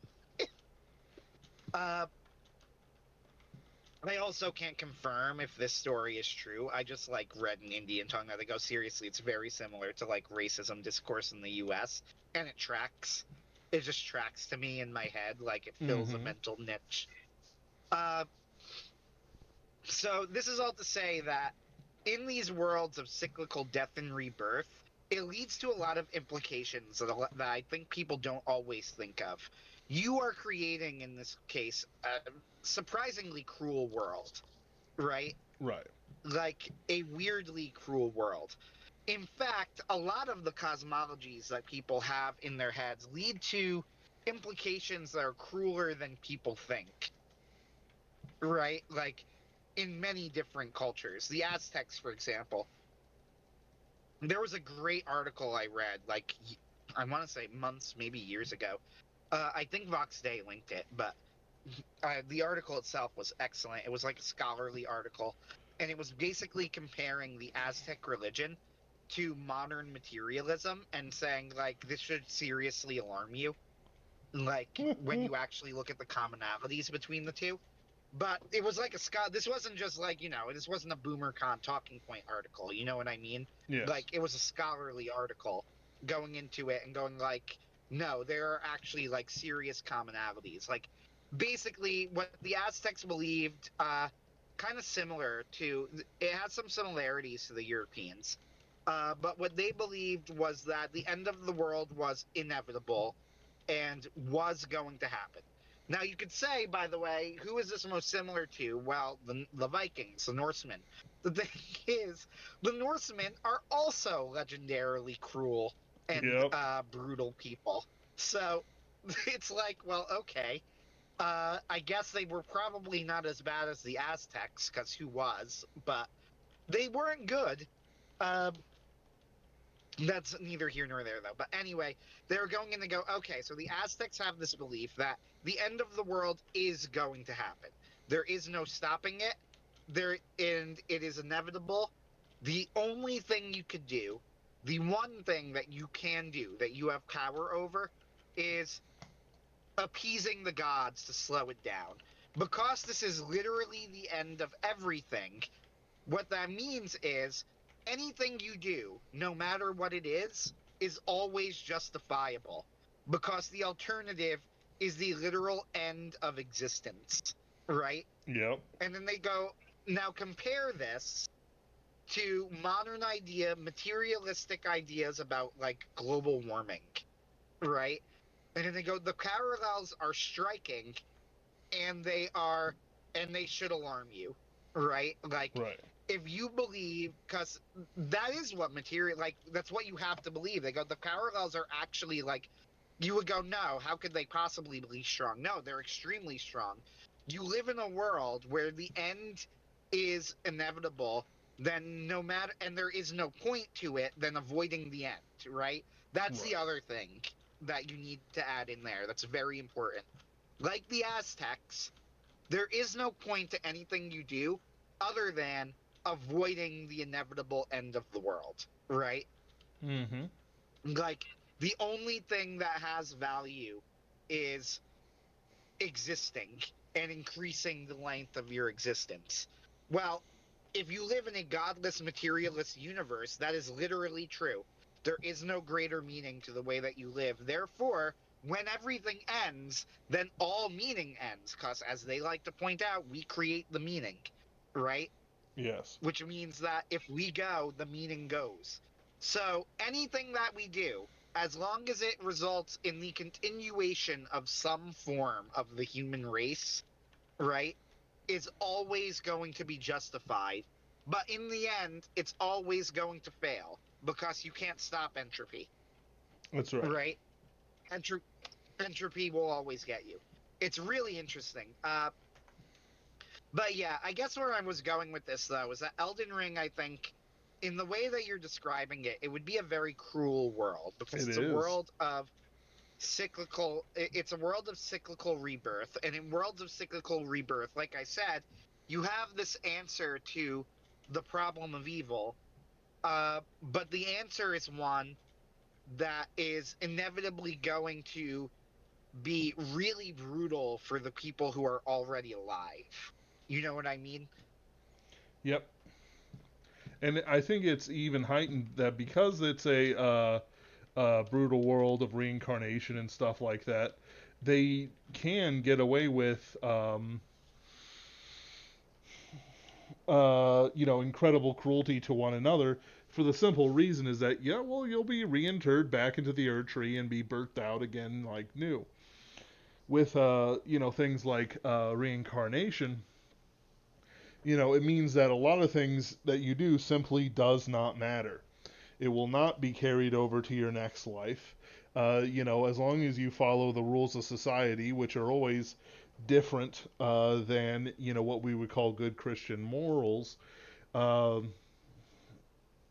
Speaker 1: Uh, I also can't confirm if this story is true. I just like read an Indian talking about it. They go, seriously, it's very similar to like racism discourse in the US. And it tracks. It just tracks to me in my head, like it fills a
Speaker 2: Mm-hmm.
Speaker 1: mental niche. Uh so this is all to say that in these worlds of cyclical death and rebirth, it leads to a lot of implications that I think people don't always think of. You are creating, in this case, a surprisingly cruel world, right?
Speaker 2: Right.
Speaker 1: Like a weirdly cruel world. In fact, a lot of the cosmologies that people have in their heads lead to implications that are crueler than people think, right? Like in many different cultures. The Aztecs, for example, there was a great article I read, like I want to say months, maybe years ago. I think Vox Day linked it, but the article itself was excellent. It was like a scholarly article, and it was basically comparing the Aztec religion to modern materialism and saying like this should seriously alarm you, like when you actually look at the commonalities between the two. But it was like a Scott. This wasn't just like, you know, this wasn't a BoomerCon talking point article. You know what I mean?
Speaker 2: Yes.
Speaker 1: Like it was a scholarly article going into it and going like, no, there are actually like serious commonalities. Like basically what the Aztecs believed, kind of similar to. It has some similarities to the Europeans. But what they believed was that the end of the world was inevitable and was going to happen. Now, you could say, by the way, who is this most similar to? Well, the Vikings, the Norsemen. The thing is, the Norsemen are also legendarily cruel and
Speaker 2: Yep.
Speaker 1: brutal people. So it's like, well, okay. I guess they were probably not as bad as the Aztecs, because who was? But they weren't good. Uh, that's neither here nor there, though. But anyway, they're going in to go, okay, so the Aztecs have this belief that the end of the world is going to happen. There is no stopping it. And it is inevitable. The only thing you could do, the one thing that you can do, that you have power over, is appeasing the gods to slow it down. Because this is literally the end of everything, what that means is anything you do, no matter what it is always justifiable. Because the alternative is the literal end of existence, right?
Speaker 2: Yep.
Speaker 1: And then they go, now compare this to materialistic ideas about like global warming, right? And then they go, the parallels are striking, and they should alarm you, right? Like,
Speaker 2: Right.
Speaker 1: if you believe, because that is what material, like, that's what you have to believe. They go, the parallels are actually like, you would go, no, how could they possibly be strong? No, they're extremely strong. You live in a world where the end is inevitable, then no matter, and there is no point to it, then avoiding the end, right? That's the
Speaker 2: Right.
Speaker 1: other thing that you need to add in there. That's very important. Like the Aztecs, there is no point to anything you do other than avoiding the inevitable end of the world, right?
Speaker 2: Mm-hmm.
Speaker 1: Like, the only thing that has value is existing and increasing the length of your existence. Well, if you live in a godless, materialist universe, that is literally true. There is no greater meaning to the way that you live. Therefore, when everything ends, then all meaning ends. Because, as they like to point out, we create the meaning, right?
Speaker 2: Yes.
Speaker 1: Which means that if we go, the meaning goes. So anything that we do, as long as it results in the continuation of some form of the human race, right, is always going to be justified. But in the end, it's always going to fail because you can't stop entropy,
Speaker 2: That's right.
Speaker 1: right? Entro- Entropy will always get you. It's really interesting. But yeah, I guess where I was going with this though is that Elden Ring, I think, in the way that you're describing it, it would be a very cruel world because
Speaker 2: It
Speaker 1: it's a
Speaker 2: is.
Speaker 1: world of it's a world of cyclical rebirth. And in worlds of cyclical rebirth, like I said, you have this answer to the problem of evil, but the answer is one that is inevitably going to be really brutal for the people who are already alive. You know what I mean?
Speaker 2: Yep. And I think it's even heightened that because it's a brutal world of reincarnation and stuff like that, they can get away with, incredible cruelty to one another for the simple reason is that, yeah, well, you'll be reinterred back into the Earth tree and be birthed out again like new. With, things like reincarnation, it means that a lot of things that you do simply does not matter. It will not be carried over to your next life. As long as you follow the rules of society, which are always different than what we would call good Christian morals. Um,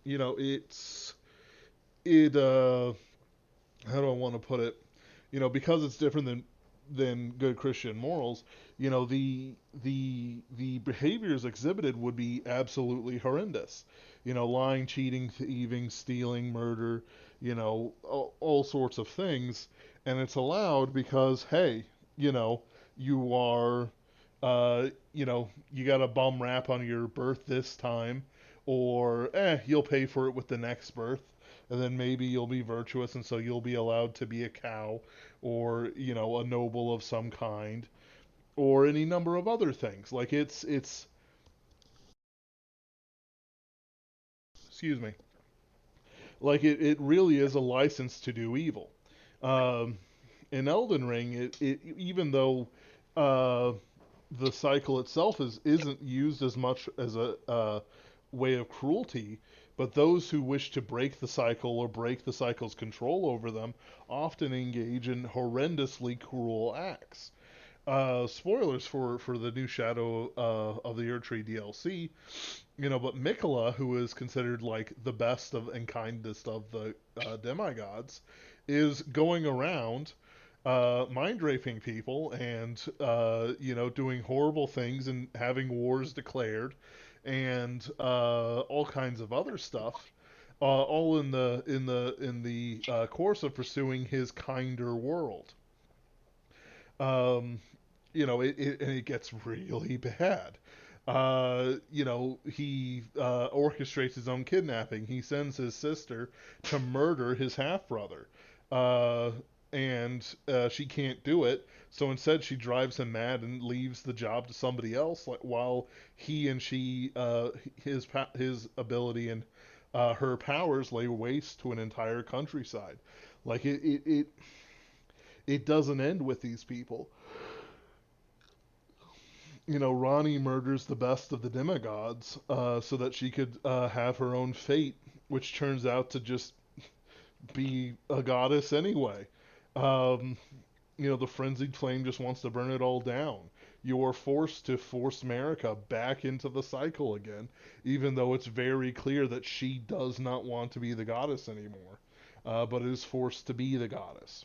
Speaker 2: it's it. How do I want to put it? Because it's different than good Christian morals. The behaviors exhibited would be absolutely horrendous. Lying, cheating, thieving, stealing, murder. All sorts of things, and it's allowed because hey, you know, you are, you got a bum rap on your birth this time, or you'll pay for it with the next birth and then maybe you'll be virtuous and so you'll be allowed to be a cow or a noble of some kind or any number of other things like it's excuse me, like it really is a license to do evil. um, in Elden Ring even though uh, the cycle itself isn't used as much as a way of cruelty, but those who wish to break the cycle or break the cycle's control over them often engage in horrendously cruel acts. Spoilers for the new Shadow of the Erdtree DLC, but Mikola, who is considered like the best of and kindest of the demigods, is going around mind raping people and doing horrible things and having wars declared and all kinds of other stuff all in the course of pursuing his kinder world. Um, and it gets really bad. He orchestrates his own kidnapping. He sends his sister to murder his half brother, uh, and she can't do it. So instead, she drives him mad and leaves the job to somebody else. Like while he and she, his ability and her powers lay waste to an entire countryside. Like it doesn't end with these people. Ronnie murders the best of the demigods so that she could have her own fate, which turns out to just be a goddess anyway. Um, the frenzied flame just wants to burn it all down. You are forced to force America back into the cycle again, even though it's very clear that she does not want to be the goddess anymore, but is forced to be the goddess.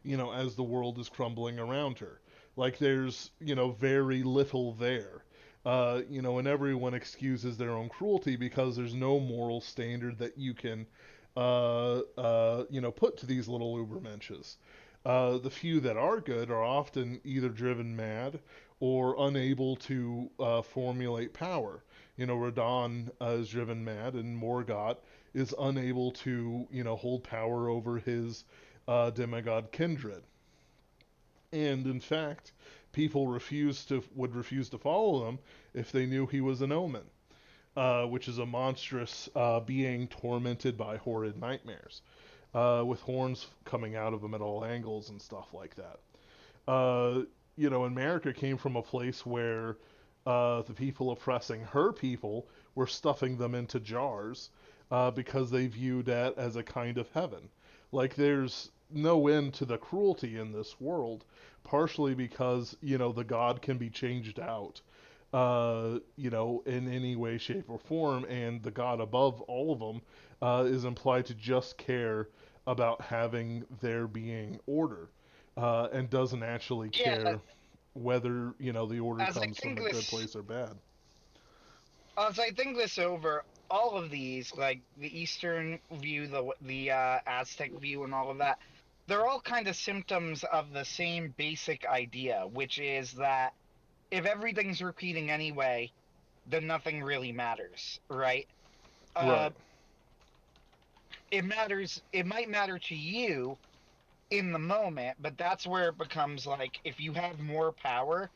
Speaker 2: As the world is crumbling around her. Like there's, very little there. And everyone excuses their own cruelty because there's no moral standard that you can, put to these little ubermenches. The few that are good are often either driven mad or unable to formulate power. Radon is driven mad, and Morgoth is unable to, hold power over his demigod kindred. And in fact, people would refuse to follow him if they knew he was an omen, which is a monstrous being tormented by horrid nightmares, with horns coming out of him at all angles and stuff like that. America came from a place where the people oppressing her people were stuffing them into jars because they viewed that as a kind of heaven. Like there's no end to the cruelty in this world, partially because the god can be changed out, in any way, shape, or form, and the god above all of them is implied to just care about having there being order, and doesn't actually
Speaker 1: Yeah,
Speaker 2: care whether the order
Speaker 1: as I
Speaker 2: comes from
Speaker 1: think
Speaker 2: a good
Speaker 1: this,
Speaker 2: place or bad.
Speaker 1: as I think this over, all of these, like the Eastern view, the Aztec view, and all of that, they're all kind of symptoms of the same basic idea, which is that if everything's repeating anyway, then nothing really matters, right? Uh,
Speaker 2: Right.
Speaker 1: it matters. It might matter to you in the moment, but that's where it becomes like if you have more power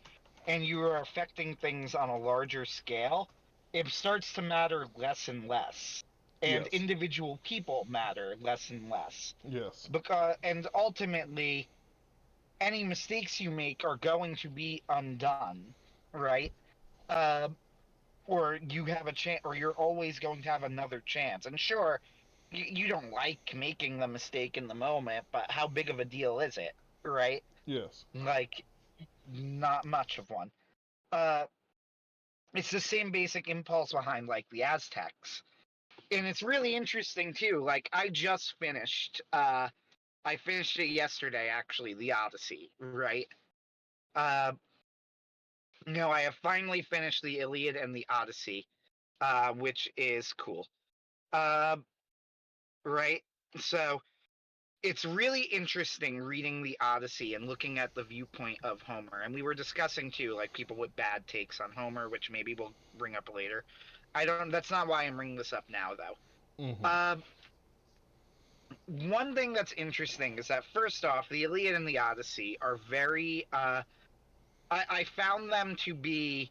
Speaker 1: and you are affecting things on a larger scale, it starts to matter less and less. And
Speaker 2: Yes.
Speaker 1: individual people matter less and less.
Speaker 2: Yes.
Speaker 1: And ultimately, any mistakes you make are going to be undone, right? Uh, or you have a chance, or you're always going to have another chance. And sure, you don't like making the mistake in the moment, but how big of a deal is it, right?
Speaker 2: Yes.
Speaker 1: Like, not much of one. Uh, it's the same basic impulse behind like the Aztecs, and it's really interesting too. Like, I finished it yesterday, actually, the Odyssey, right? Uh, I have finally finished the Iliad and the Odyssey, which is cool. Uh, right? So it's really interesting reading the Odyssey and looking at the viewpoint of Homer. And we were discussing too, like people with bad takes on Homer, which maybe we'll bring up later. I don't. That's not why I'm bringing this up now, though.
Speaker 2: Mm-hmm.
Speaker 1: One thing that's interesting is that first off, the Iliad and the Odyssey are very. I found them to be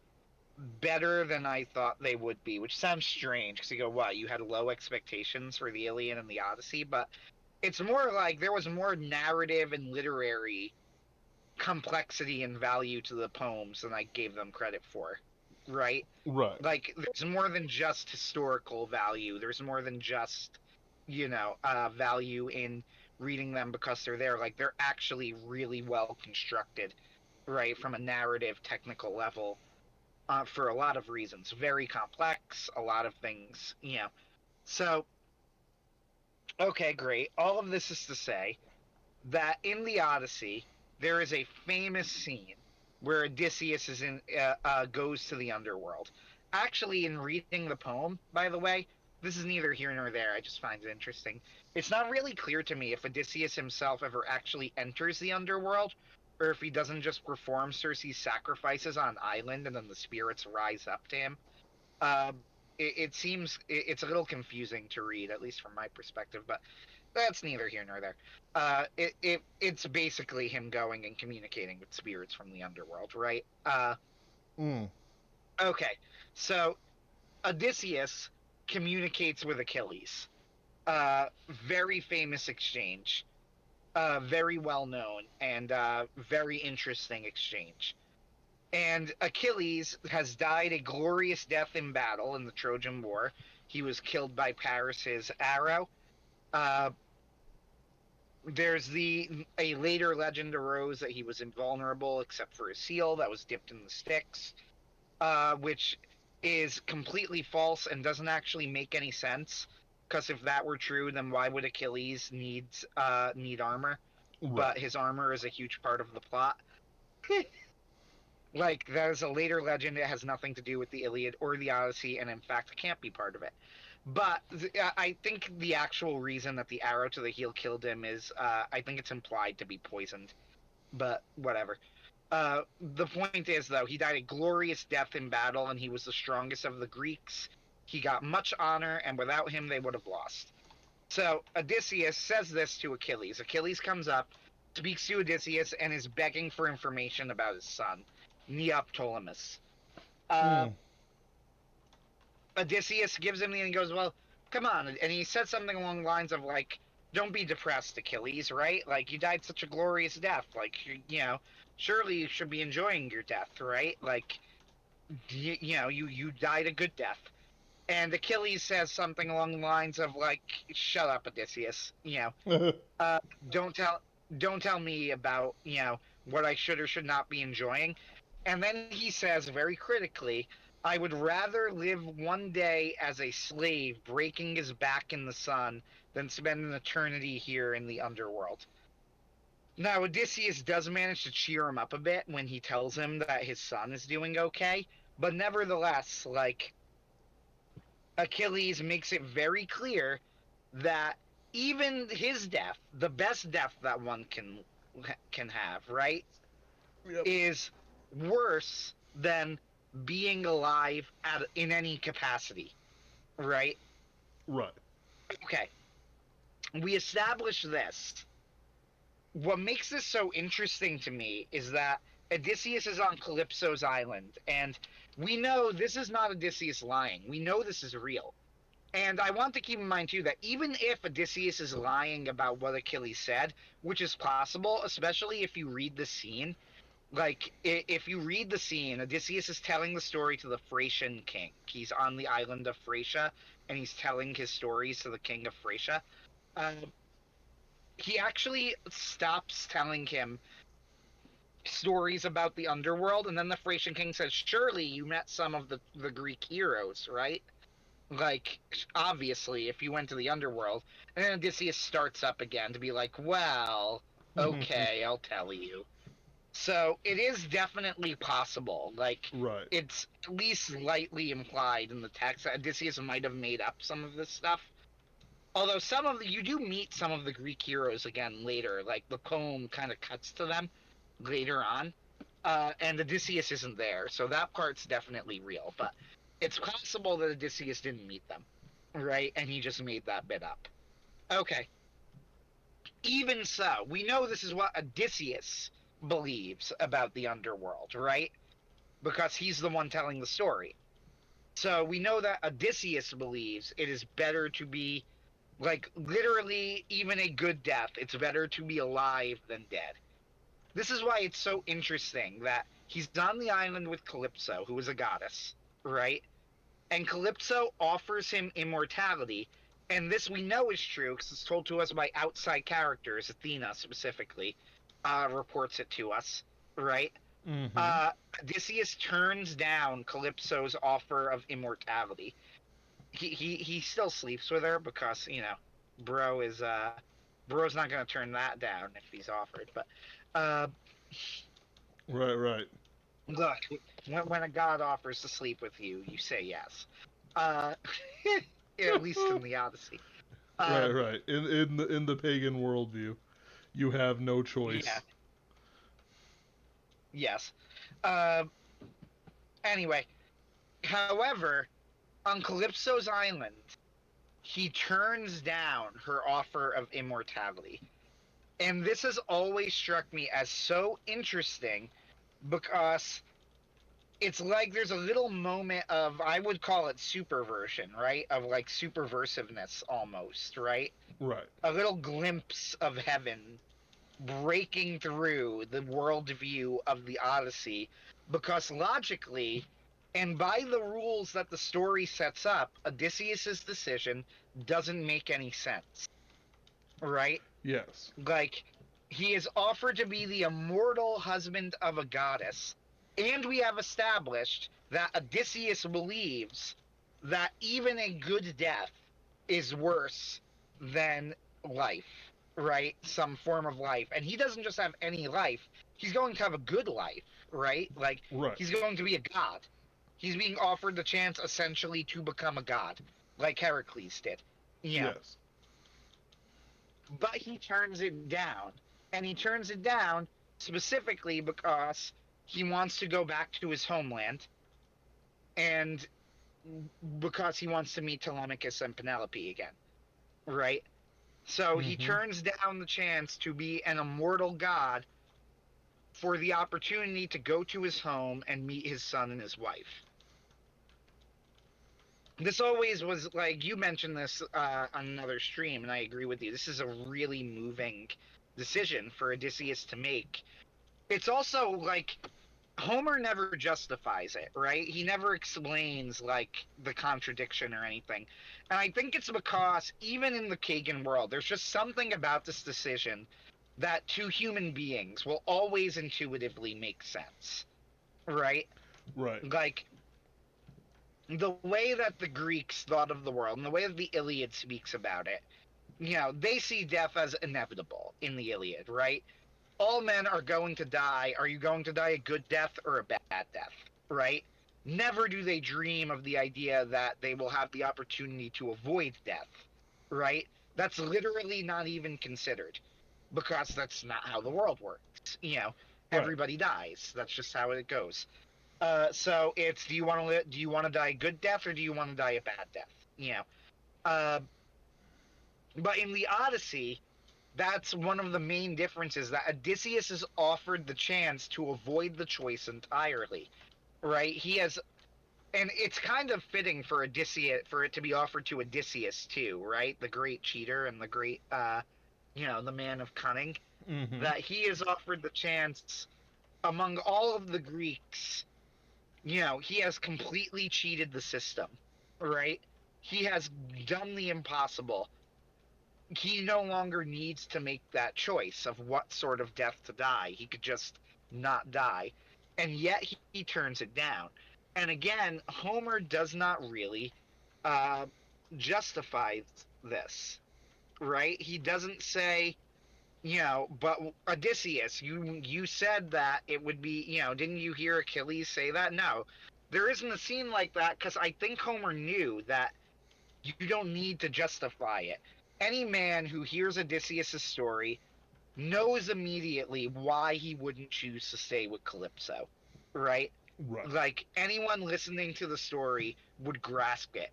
Speaker 1: better than I thought they would be, which sounds strange because you go, "What? You had low expectations for the Iliad and the Odyssey?" But it's more like there was more narrative and literary complexity and value to the poems than I gave them credit for. Right?
Speaker 2: Right.
Speaker 1: Like there's more than just historical value. There's more than just value in reading them because they're there. Like they're actually really well constructed, right, from a narrative technical level. For a lot of reasons, very complex, a lot of things. So, okay, great. All of this is to say that in the Odyssey, there is a famous scene where Odysseus goes to the underworld. Actually, in reading the poem, by the way, this is neither here nor there. I just find it interesting. It's not really clear to me if Odysseus himself ever actually enters the underworld, or if he doesn't just perform Circe's sacrifices on an island and then the spirits rise up to him. Uh, it seems it's a little confusing to read, at least from my perspective, but that's neither here nor there. It's basically him going and communicating with spirits from the underworld, right?
Speaker 2: Mm.
Speaker 1: Okay, so Odysseus communicates with Achilles. Very famous exchange. Very well known and very interesting exchange. And Achilles has died a glorious death in battle in the Trojan War. He was killed by Paris's arrow. Uh, there's a later legend arose that he was invulnerable except for his seal that was dipped in the Styx, which is completely false and doesn't actually make any sense. Because if that were true, then why would Achilles need armor?
Speaker 2: Right.
Speaker 1: But his armor is a huge part of the plot. Like, that is a later legend. It has nothing to do with the Iliad or the Odyssey, and in fact, can't be part of it. But I think the actual reason that the arrow to the heel killed him is, I think it's implied to be poisoned. But whatever. The point is, though, he died a glorious death in battle, and he was the strongest of the Greeks. He got much honor, and without him, they would have lost. So Odysseus says this to Achilles. Achilles comes up, speaks to Odysseus, and is begging for information about his son, Neoptolemus. Uh,
Speaker 2: Mm.
Speaker 1: Odysseus gives him the, and he goes, "Well, come on," and he said something along the lines of like, "Don't be depressed, Achilles. Right? Like you died such a glorious death. Like surely you should be enjoying your death, right? Like you died a good death." And Achilles says something along the lines of like, "Shut up, Odysseus. Uh, don't tell don't tell me about what I should or should not be enjoying." And then he says very critically, "I would rather live one day as a slave breaking his back in the sun than spend an eternity here in the underworld." Now Odysseus does manage to cheer him up a bit when he tells him that his son is doing okay, but nevertheless, like, Achilles makes it very clear that even his death, the best death that one can have, right,
Speaker 2: Yep.
Speaker 1: is worse than being alive in any capacity, right?
Speaker 2: Right.
Speaker 1: Okay, we established this. What makes this so interesting to me is that Odysseus is on Calypso's island, and we know this is not Odysseus lying. We know this is real. And I want to keep in mind too that even if Odysseus is lying about what Achilles said, which is possible, especially if you read the scene, like if you read the scene, Odysseus is telling the story to the Thracian king. He's on the island of Thracia, and he's telling his stories to the king of Thracia. Um, he actually stops telling him stories about the underworld, and then the Thracian king says, "Surely you met some of the Greek heroes, right? Like, obviously, if you went to the underworld." And then Odysseus starts up again to be like, "Well, okay, I'll tell you." So it is definitely possible. Like,
Speaker 2: Right.
Speaker 1: it's at least lightly implied in the text that Odysseus might have made up some of this stuff. Although you do meet some of the Greek heroes again later. Like the poem kind of cuts to them later on, and Odysseus isn't there, so that part's definitely real. But it's possible that Odysseus didn't meet them, right? And he just made that bit up. Okay. Even so, we know this is what Odysseus believes about the underworld, right? Because he's the one telling the story. So we know that Odysseus believes it is better to be, like, literally, even a good death, it's better to be alive than dead. This is why it's so interesting that he's on the island with Calypso, who is a goddess, right? And Calypso offers him immortality. And this we know is true because it's told to us by outside characters, Athena specifically, reports it to us, right?
Speaker 2: Mm-hmm.
Speaker 1: Odysseus turns down Calypso's offer of immortality. He still sleeps with her because bro is bro's not gonna turn that down if he's offered. But uh,
Speaker 2: Right. Right.
Speaker 1: look, when a god offers to sleep with you, you say yes. Uh, At least in the Odyssey.
Speaker 2: Right,
Speaker 1: Um,
Speaker 2: right. In the pagan worldview, you have no
Speaker 1: yeah,
Speaker 2: choice.
Speaker 1: yes. Um, anyway, however, on Calypso's island, he turns down her offer of immortality. And this has always struck me as so interesting because it's like there's a little moment of, I would call it superversion, right? Of like superversiveness almost, right?
Speaker 2: Right.
Speaker 1: A little glimpse of heaven breaking through the worldview of the Odyssey, because logically, and by the rules that the story sets up, Odysseus's decision doesn't make any sense, right?
Speaker 2: Yes.
Speaker 1: Like, he is offered to be the immortal husband of a goddess, and we have established that Odysseus believes that even a good death is worse than life, right? Some form of life. And he doesn't just have any life, he's going to have a good life, right? Like,
Speaker 2: Right.
Speaker 1: he's going to be a god. He's being offered the chance essentially to become a god, like Heracles did. You know,
Speaker 2: Yes.
Speaker 1: but he turns it down. And he turns it down specifically because he wants to go back to his homeland, and because he wants to meet Telemachus and Penelope again, right? So he
Speaker 2: Mm-hmm.
Speaker 1: turns down the chance to be an immortal god for the opportunity to go to his home and meet his son and his wife. This always was, like you mentioned this on another stream, and I agree with you. This is a really moving decision for Odysseus to make. It's also like Homer never justifies it, right? He never explains like the contradiction or anything. And I think it's because even in the Kagan world, there's just something about this decision that to human beings will always intuitively make sense, right?
Speaker 2: Right.
Speaker 1: Like the way that the Greeks thought of the world and the way that the Iliad speaks about it, they see death as inevitable in the Iliad, right? All men are going to die. Are you going to die a good death or a bad death? Right? Never do they dream of the idea that they will have the opportunity to avoid death. Right? That's literally not even considered, because that's not how the world works.
Speaker 2: Right.
Speaker 1: Everybody dies. That's just how it goes. So it's, do you want to die a good death, or do you want to die a bad death? Uh, but in the Odyssey, that's one of the main differences, that Odysseus is offered the chance to avoid the choice entirely, right? He has, and it's kind of fitting for Odysseus, for it to be offered to Odysseus too, right? The great cheater and the great, the man of cunning,
Speaker 2: Mm-hmm.
Speaker 1: that he is offered the chance among all of the Greeks. He has completely cheated the system, right? He has done the impossible. He no longer needs to make that choice of what sort of death to die. He could just not die. And yet he turns it down. And again, Homer does not really uh, justify this, right? He doesn't say, but Odysseus, you said that it would be, didn't you hear Achilles say that? No. There isn't a scene like that, because I think Homer knew that you don't need to justify it. Any man who hears Odysseus' story knows immediately why he wouldn't choose to stay with Calypso, right?
Speaker 2: Right.
Speaker 1: Like, anyone listening to the story would grasp it.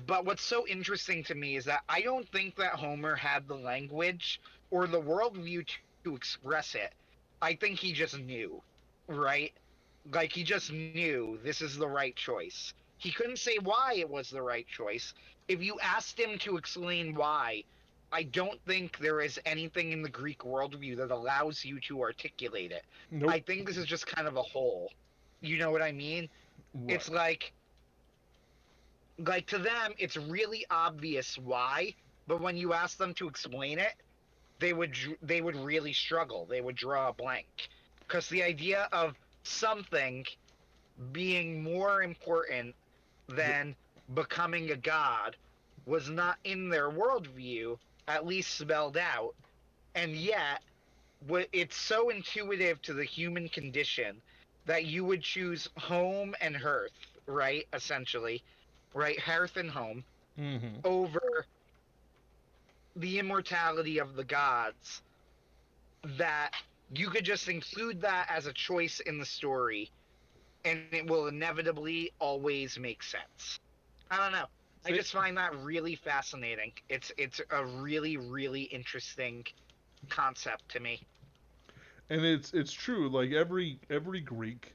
Speaker 1: But what's so interesting to me is that I don't think that Homer had the language or the worldview to express it. I think he just knew, right? Like, he just knew this is the right choice. He couldn't say why it was the right choice. If you asked him to explain why, I don't think there is anything in the Greek worldview that allows you to articulate it.
Speaker 2: Nope.
Speaker 1: I think this is just kind of a hole. You know what I mean?
Speaker 2: Right.
Speaker 1: It's like to them it's really obvious why, but when you ask them to explain it, they would really struggle. They would draw a blank, because the idea of something being more important than becoming a god was not in their worldview, at least spelled out. And yet, it's so intuitive to the human condition that you would choose home and hearth, right? Essentially, right? Hearth and home.
Speaker 2: Mm-hmm.
Speaker 1: over the immortality of the gods, that you could just include that as a choice in the story and it will inevitably always make sense. I don't know. I
Speaker 2: See,
Speaker 1: just find that really fascinating. It's a really really interesting concept to me.
Speaker 2: and it's true. Like every Greek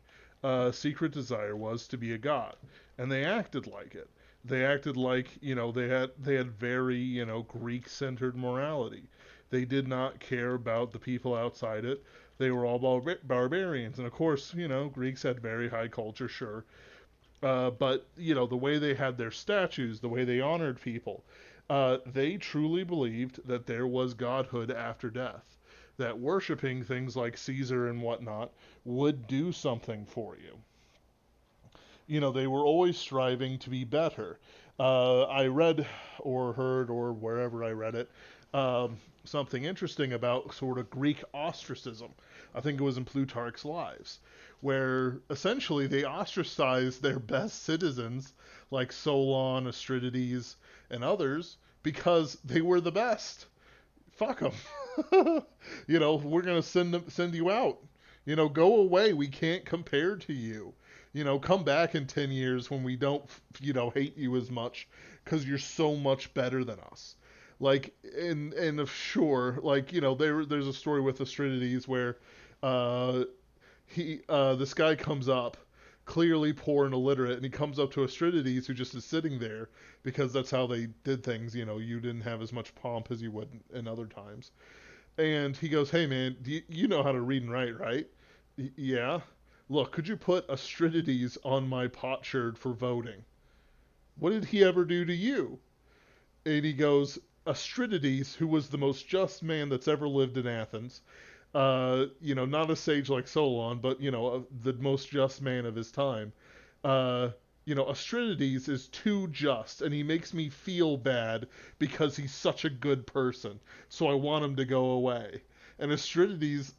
Speaker 2: secret desire was to be a god, and they acted like it. They acted like they had very Greek centered morality. They did not care about the people outside it. They were all barbarians, and of course Greeks had very high culture, sure, but the way they had their statues, the way they honored people, they truly believed that there was godhood after death. That worshiping things like Caesar and whatnot would do something for you. They were always striving to be better. I read or heard or wherever I read it, something interesting about sort of Greek ostracism. I think it was in Plutarch's Lives, where essentially they ostracized their best citizens like Solon, Astrides, and others because they were the best. Fuck them. We're gonna send you out. Go away. We can't compare to you. Come back in 10 years when we don't, hate you as much because you're so much better than us. Like, and sure, like there's a story with Astrides where, uh, this guy comes up, clearly poor and illiterate, and he comes up to Astrides, who just is sitting there because that's how they did things. You didn't have as much pomp as you would in other times. And he goes, "Hey man, you know how to read and write, right?" Yeah. Look, could you put Astrides on my potsherd for voting? What did he ever do to you? And he goes, Astrides, who was the most just man that's ever lived in Athens, not a sage like Solon, but the most just man of his time. Uh, Astrides is too just, and he makes me feel bad because he's such a good person. So I want him to go away. And Astrides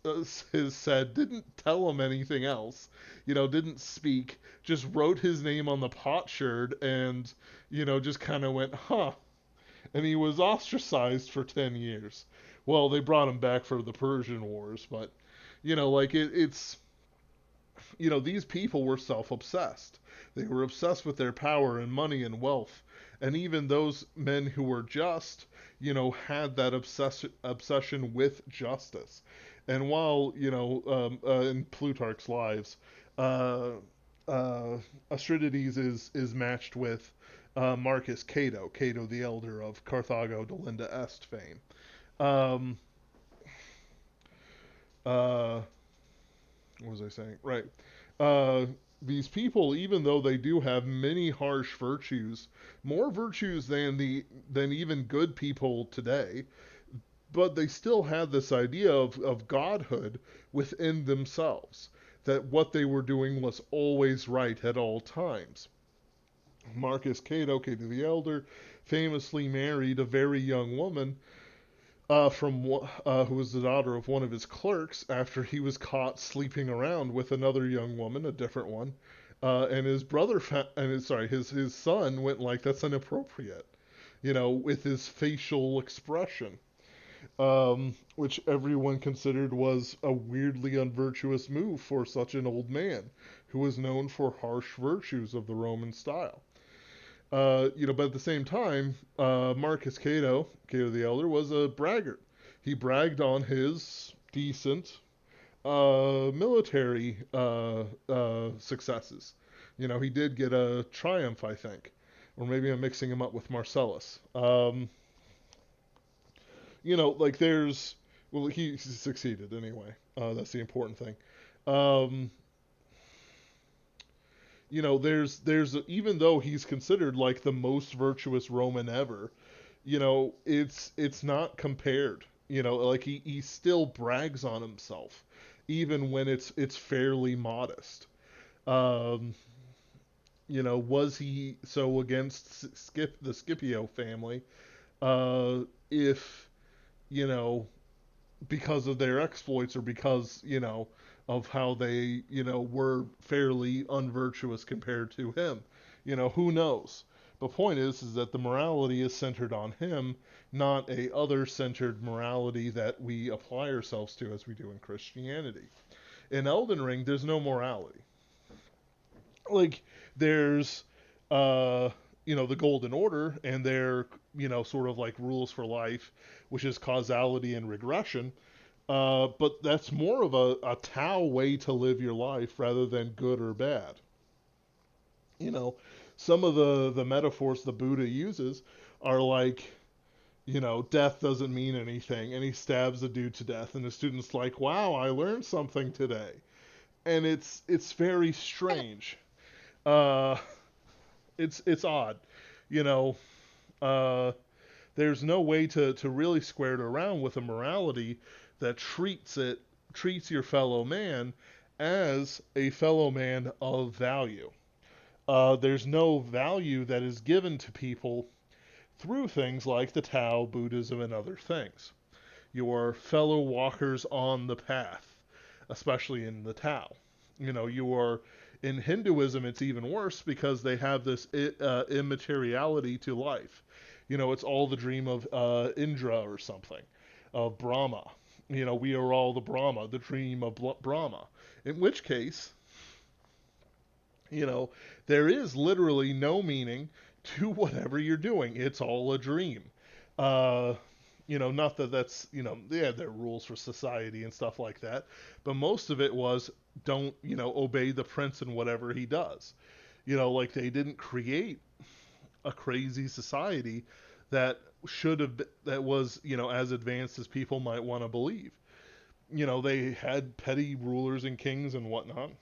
Speaker 2: has said didn't tell him anything else, didn't speak, just wrote his name on the potsherd, and just kind of went, huh. And he was ostracized for 10 years. Well, they brought him back for the Persian Wars, but like it's these people were self-obsessed. They were obsessed with their power and money and wealth. And even those men who were just, had that obsession with justice. And while, in Plutarch's Lives, uh, uh, Astrides is matched with Marcus Cato, Cato the Elder of Carthago Delinda Est fame. Um, uh, what was I saying? Right. Uh, these people, even though they do have many harsh virtues, more virtues than even good people today, but they still had this idea of godhood within themselves. That what they were doing was always right at all times. Marcus Cato, Cato the Elder, famously married a very young woman who was the daughter of one of his clerks after he was caught sleeping around with another young woman, a different one. And his brother, his son went like, that's inappropriate, with his facial expression, which everyone considered was a weirdly unvirtuous move for such an old man who was known for harsh virtues of the Roman style. But at the same time, Marcus Cato, Cato the Elder, was a braggart. He bragged on his decent military successes. He did get a triumph, I think, or maybe I'm mixing him up with Marcellus. Like well, he succeeded anyway. That's the important thing. Um, there's even though he's considered like the most virtuous Roman ever, it's not compared. Like he still brags on himself, even when it's fairly modest. Um, was he so against the Scipio family? If you know because of their exploits or because of how they were fairly unvirtuous compared to him. Who knows? The point is that the morality is centered on him, not a other-centered morality that we apply ourselves to as we do in Christianity. In Elden Ring, there's no morality. Like there's uh the golden order and their sort of like rules for life, which is causality and regression. But that's more of a Tao way to live your life rather than good or bad. you know some of the metaphors the Buddha uses are like, death doesn't mean anything, and he stabs a dude to death, and the student's like, wow, I learned something today. And it's very strange. uh it's odd. You know, uh, there's no way to really square it around with a morality that treats your fellow man as a fellow man of value. There's no value that is given to people through things like the Tao, Buddhism, and other things. Your fellow walkers on the path, especially in the Tao. You are in Hinduism. It's even worse because they have this immateriality to life. It's all the dream of Indra or something, of Brahma. We are all the Brahma, the dream of Brahma. In which case, you know, there is literally no meaning to whatever you're doing. It's all a dream. Uh, not that that's, yeah, there are rules for society and stuff like that, but most of it was don't, obey the prince in whatever he does. Like they didn't create a crazy society that should have been, that was, as advanced as people might want to believe. They had petty rulers and kings and whatnot,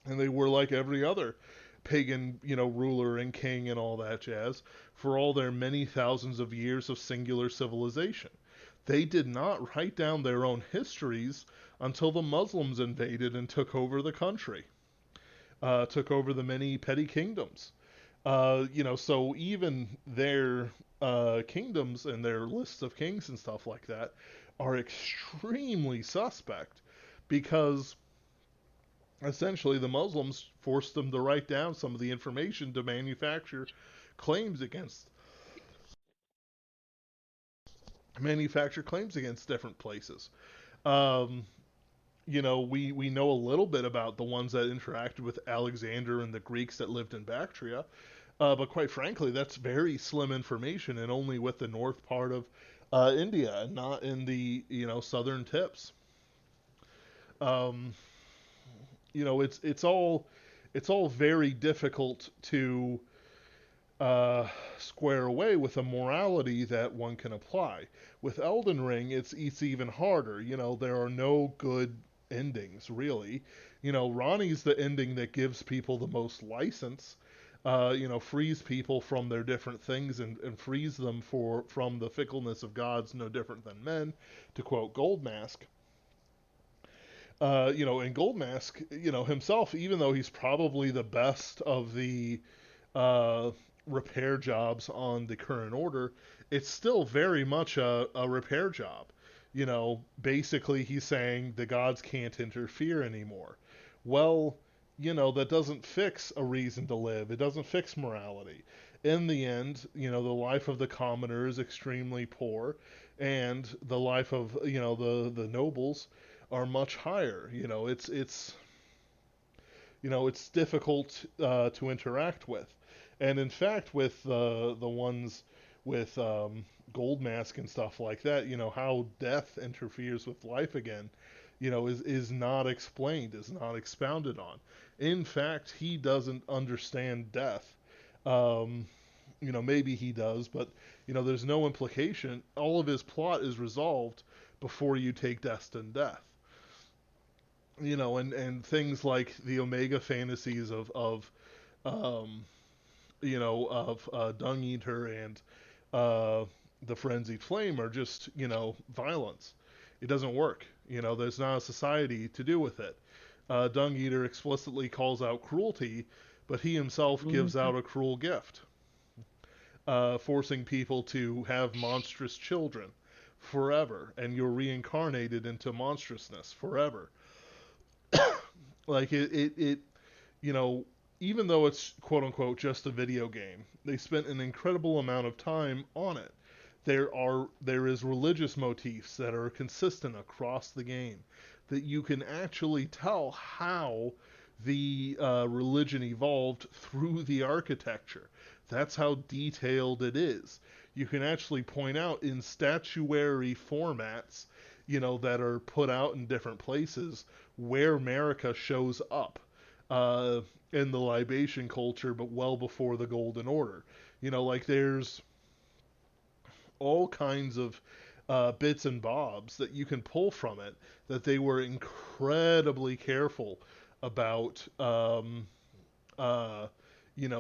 Speaker 2: and they were like every other pagan, ruler and king and all that jazz for all their many thousands of years of singular civilization. They did not write down their own histories until the Muslims invaded and took over the country, took over the many petty kingdoms. So even their kingdoms and their lists of kings and stuff like that are extremely suspect because essentially the Muslims forced them to write down some of the information to claims against manufacture claims against different places. Um, we know a little bit about the ones that interacted with Alexander and the Greeks that lived in Bactria, but quite frankly, that's very slim information and only with the north part of India and not in the southern tips. Um, it's all very difficult to square away with a morality that one can apply. With Elden Ring, it's even harder. There are no good endings really. Ronnie's the ending that gives people the most license. Frees people from their different things and frees them from the fickleness of gods, no different than men, to quote Goldmask. And Goldmask, himself, even though he's probably the best of the uh, repair jobs on the current order, it's still very much a repair job. Basically, he's saying the gods can't interfere anymore. Well, that doesn't fix a reason to live, it doesn't fix morality. In the end, the life of the commoner is extremely poor, and the life of, the nobles are much higher. It's difficult to interact with. And in fact, with the ones with Gold Mask and stuff like that, how death interferes with life again, is not explained, is not expounded on. In fact, he doesn't understand death. Um, maybe he does, but there's no implication. All of his plot is resolved before you take destined death. And things like the Omega fantasies of um, Dung Eater and uh, the Frenzied Flame are just, violence. It doesn't work. There's not a society to do with it. Dung Eater explicitly calls out cruelty, but he himself gives out a cruel gift, forcing people to have monstrous children forever, and you're reincarnated into monstrousness forever. Like it you know even though it's quote unquote just a video game, they spent an incredible amount of time on it. There is religious motifs that are consistent across the game that you can actually tell how the religion evolved through the architecture. That's how detailed it is. You can actually point out in statuary formats, that are put out in different places where America shows up uh, in the libation culture, but well before the Golden Order. Like there's all kinds of bits and bobs that you can pull from it that they were incredibly careful about,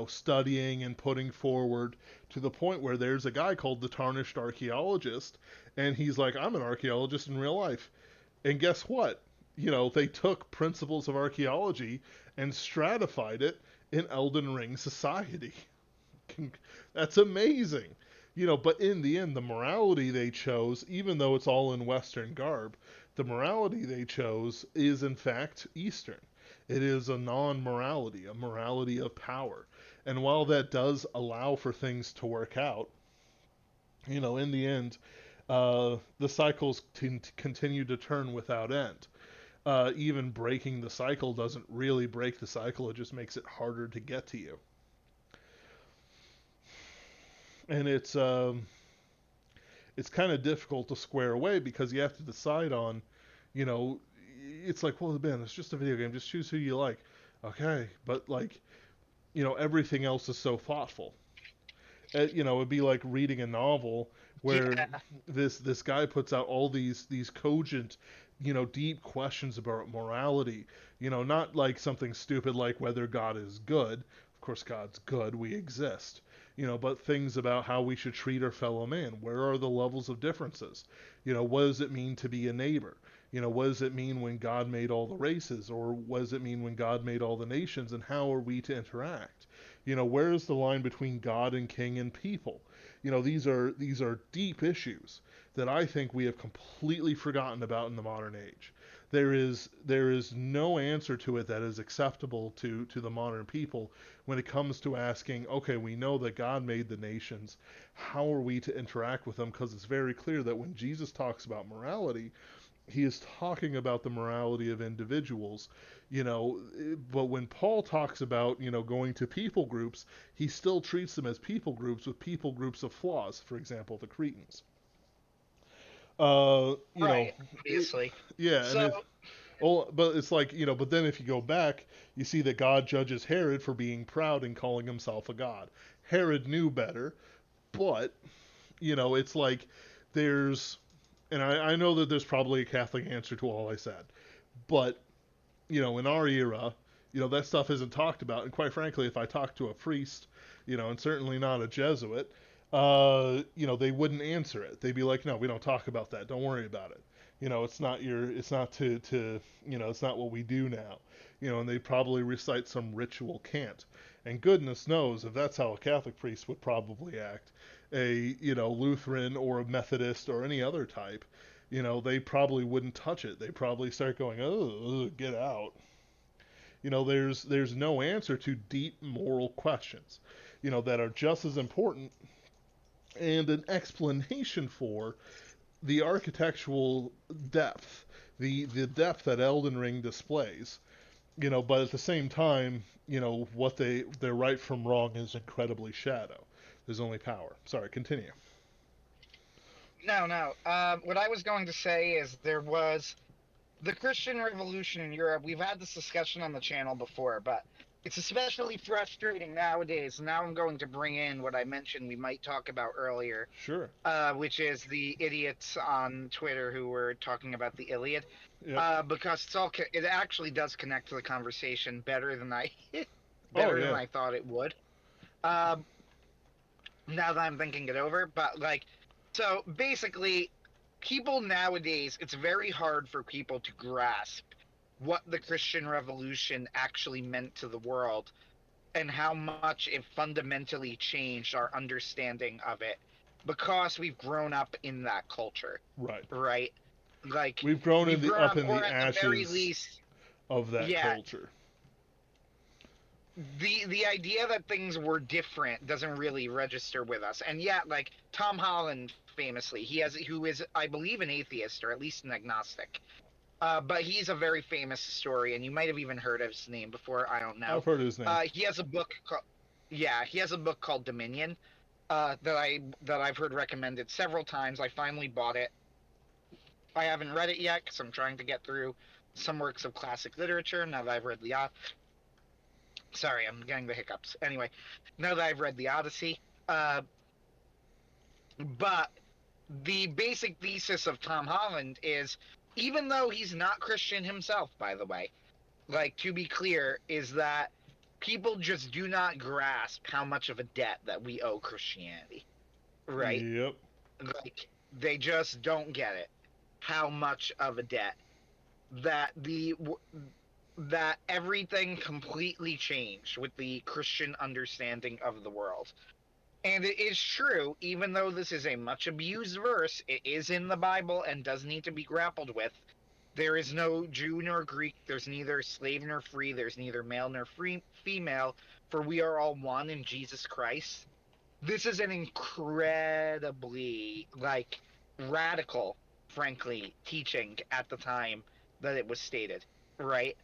Speaker 2: studying and putting forward to the point where there's a guy called the Tarnished Archaeologist, and he's like, I'm an archaeologist in real life. And guess what? They took principles of archaeology and stratified it in Elden Ring society. That's amazing. But in the end, the morality they chose, even though it's all in Western garb, the morality they chose is in fact Eastern. It is a non-morality, a morality of power. And while that does allow for things to work out, in the end, the cycles continue to turn without end. Even breaking the cycle doesn't really break the cycle, it just makes it harder to get to you. And it's kind of difficult to square away because you have to decide on, you know, it's like, well, man, it's just a video game. Just choose who you like. Okay, but like, everything else is so thoughtful. It'd be like reading a novel where
Speaker 1: Yeah.
Speaker 2: this guy puts out all these cogent, deep questions about morality. Not like something stupid like whether God is good. Of course, God's good. We exist. But things about how we should treat our fellow man. Where are the levels of differences? What does it mean to be a neighbor? What does it mean when God made all the races, or what does it mean when God made all the nations, and how are we to interact? Where is the line between God and king and people? These are deep issues that I think we have completely forgotten about in the modern age. There is no answer to it that is acceptable to the modern people when it comes to asking, okay, we know that God made the nations. How are we to interact with them? Because it's very clear that when Jesus talks about morality, he is talking about the morality of individuals, but when Paul talks about, going to people groups, he still treats them as people groups with people groups of flaws, for example, the Cretans. You know,
Speaker 1: Right. Obviously.
Speaker 2: yeah, and
Speaker 1: So
Speaker 2: but it's like, but then if you go back, you see that God judges Herod for being proud and calling himself a god. Herod knew better, but, it's like there's, and I know that there's probably a Catholic answer to all I said, but in our era, that stuff isn't talked about. And quite frankly, if I talked to a priest, and certainly not a Jesuit, they wouldn't answer it. They'd be like, no, we don't talk about that. Don't worry about it. It's not it's not what we do now. And they probably recite some ritual cant. And goodness knows if that's how a Catholic priest would probably act, a, Lutheran or a Methodist or any other type, they probably wouldn't touch it. They probably start going, oh, get out. There's no answer to deep moral questions, that are just as important and an explanation for the architectural depth, the depth that Elden Ring displays. But at the same time, what their right from wrong is incredibly shadow. There's only power. Sorry, continue.
Speaker 1: no, no. What I was going to say is there was the Christian Revolution in Europe. We've had this discussion on the channel before, but it's especially frustrating nowadays. Now I'm going to bring in what I mentioned we might talk about earlier,
Speaker 2: Sure.
Speaker 1: which is the idiots on Twitter who were talking about the Iliad,
Speaker 2: Yep.
Speaker 1: because it actually does connect to the conversation better than I
Speaker 2: Oh
Speaker 1: better than
Speaker 2: yeah.
Speaker 1: I thought it would. Um, Now that I'm thinking it over, but like, so basically, people nowadays, it's very hard for people to grasp what the Christian Revolution actually meant to the world and how much it fundamentally changed our understanding of it because we've grown up in that culture,
Speaker 2: Right.
Speaker 1: right? Like,
Speaker 2: We've grown
Speaker 1: we've
Speaker 2: in the
Speaker 1: grown
Speaker 2: up
Speaker 1: up,
Speaker 2: in
Speaker 1: or
Speaker 2: the
Speaker 1: at the very
Speaker 2: ashes
Speaker 1: least,
Speaker 2: of that
Speaker 1: yeah,
Speaker 2: culture.
Speaker 1: the idea that things were different doesn't really register with us. And yet, like Tom Holland, famously, who is, I believe, an atheist or at least an agnostic. But he's a very famous historian. You might have even heard of his name before. I don't know.
Speaker 2: I've heard his name.
Speaker 1: He has a book called, yeah, he has a book called Dominion. That I've heard recommended several times. I finally bought it. I haven't read it yet because I'm trying to get through some works of classic literature now that I've read the Sorry, I'm getting the hiccups. Anyway, now that I've read the Odyssey, but the basic thesis of Tom Holland is, even though he's not Christian himself, by the way, like, to be clear, is that people just do not grasp how much of a debt that we owe Christianity, right?
Speaker 2: Yep.
Speaker 1: Like, they just don't get it, how much of a debt that that everything completely changed with the Christian understanding of the world. And it is true, even though this is a much abused verse, it is in the Bible and does need to be grappled with. There is no Jew nor Greek, there's neither slave nor free, there's neither male nor female, for we are all one in Jesus Christ. This is an incredibly, like, radical, frankly, teaching at the time that it was stated, right?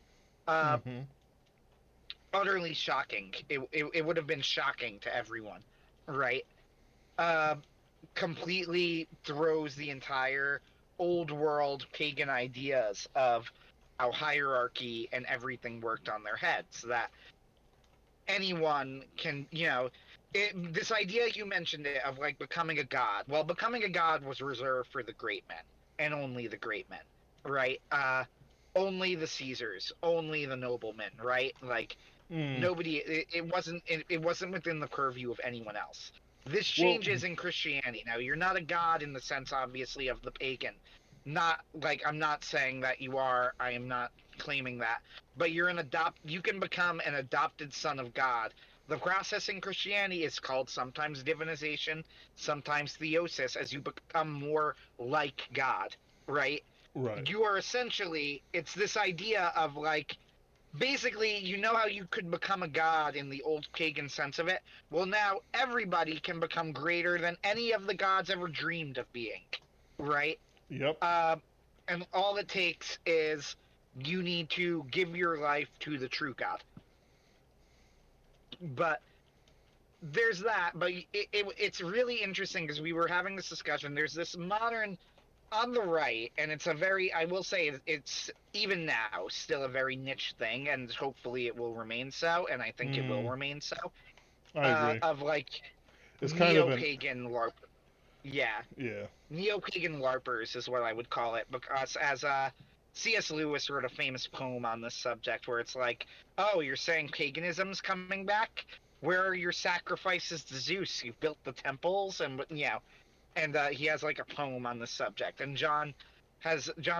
Speaker 1: Uh,
Speaker 2: Mm-hmm.
Speaker 1: Utterly shocking. It would have been shocking to everyone, right? Uh, Completely throws the entire old world pagan ideas of how hierarchy and everything worked on their heads. That anyone can, this idea you mentioned it of like becoming a god. Well, becoming a god was reserved for the great men and only the great men, right? Only the Caesars, only the noblemen, right? Like
Speaker 2: Mm.
Speaker 1: nobody. It wasn't within the purview of anyone else. This
Speaker 2: Well,
Speaker 1: changes in Christianity. Now, you're not a god in the sense, obviously, of the pagan. Not like I'm not saying that you are. I am not claiming that. But you're an adopt. You can become an adopted son of God. The process in Christianity is called sometimes divinization, sometimes theosis, as you become more like God, right?
Speaker 2: right.
Speaker 1: You are essentially, it's this idea of like, basically, you know how you could become a god in the old pagan sense of it? Well, now everybody can become greater than any of the gods ever dreamed of being, right?
Speaker 2: Yep.
Speaker 1: Uh, and all it takes is you need to give your life to the true God. But there's that, but it's really interesting because we were having this discussion. There's this modern on the right, and it's a very, I will say, it's even now still a very niche thing, and hopefully it will remain so, and I think it will
Speaker 2: Mm.
Speaker 1: remain so.
Speaker 2: I agree.
Speaker 1: Of like
Speaker 2: It's kind of an
Speaker 1: neo-pagan LARP, yeah,
Speaker 2: yeah.
Speaker 1: neo-pagan LARPers is what I would call it, because as C.S. Lewis wrote a famous poem on this subject where it's like, oh, you're saying paganism's coming back? Where are your sacrifices to Zeus? You built the temples, and and he has like a poem on the subject. And John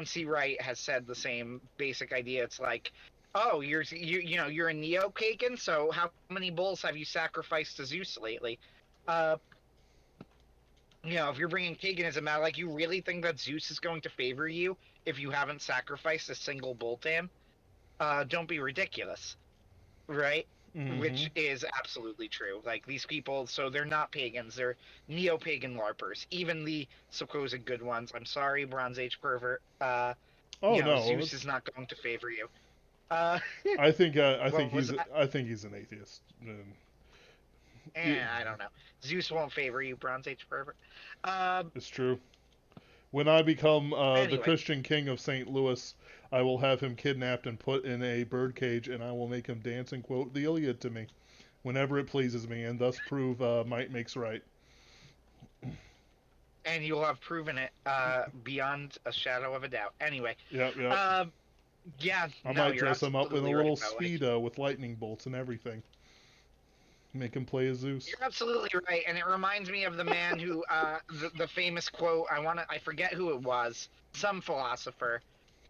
Speaker 1: C. Wright has said the same basic idea. It's like, oh, you're a neo pagan, so how many bulls have you sacrificed to Zeus lately? Uh, if you're bringing paganism out, like, you really think that Zeus is going to favor you if you haven't sacrificed a single bull to him? Don't be ridiculous, right?
Speaker 2: Mm-hmm.
Speaker 1: Which is absolutely true. Like, these people, so they're not pagans, they're neo-pagan LARPers. Even the supposed good ones. I'm sorry, Bronze Age pervert.
Speaker 2: Oh no.
Speaker 1: Zeus is not going to favor you. Uh,
Speaker 2: I think I think
Speaker 1: what was that?
Speaker 2: I think he's an atheist. Yeah,
Speaker 1: I don't know. Zeus won't favor you, Bronze Age pervert. Um,
Speaker 2: it's true. When I become the
Speaker 1: anyway,
Speaker 2: Christian king of St. Louis, I will have him kidnapped and put in a birdcage, and I will make him dance and quote the Iliad to me whenever it pleases me, and thus prove might makes right.
Speaker 1: and you'll have proven it beyond a shadow of a doubt. Anyway,
Speaker 2: Yep, yep.
Speaker 1: um, yeah,
Speaker 2: I
Speaker 1: no,
Speaker 2: might
Speaker 1: you're
Speaker 2: dress him up in a
Speaker 1: absolutely right,
Speaker 2: little
Speaker 1: by the way.
Speaker 2: speedo with lightning bolts and everything. Make him play a Zeus.
Speaker 1: You're absolutely right, and it reminds me of the man who, the famous quote. I forget who it was, some philosopher,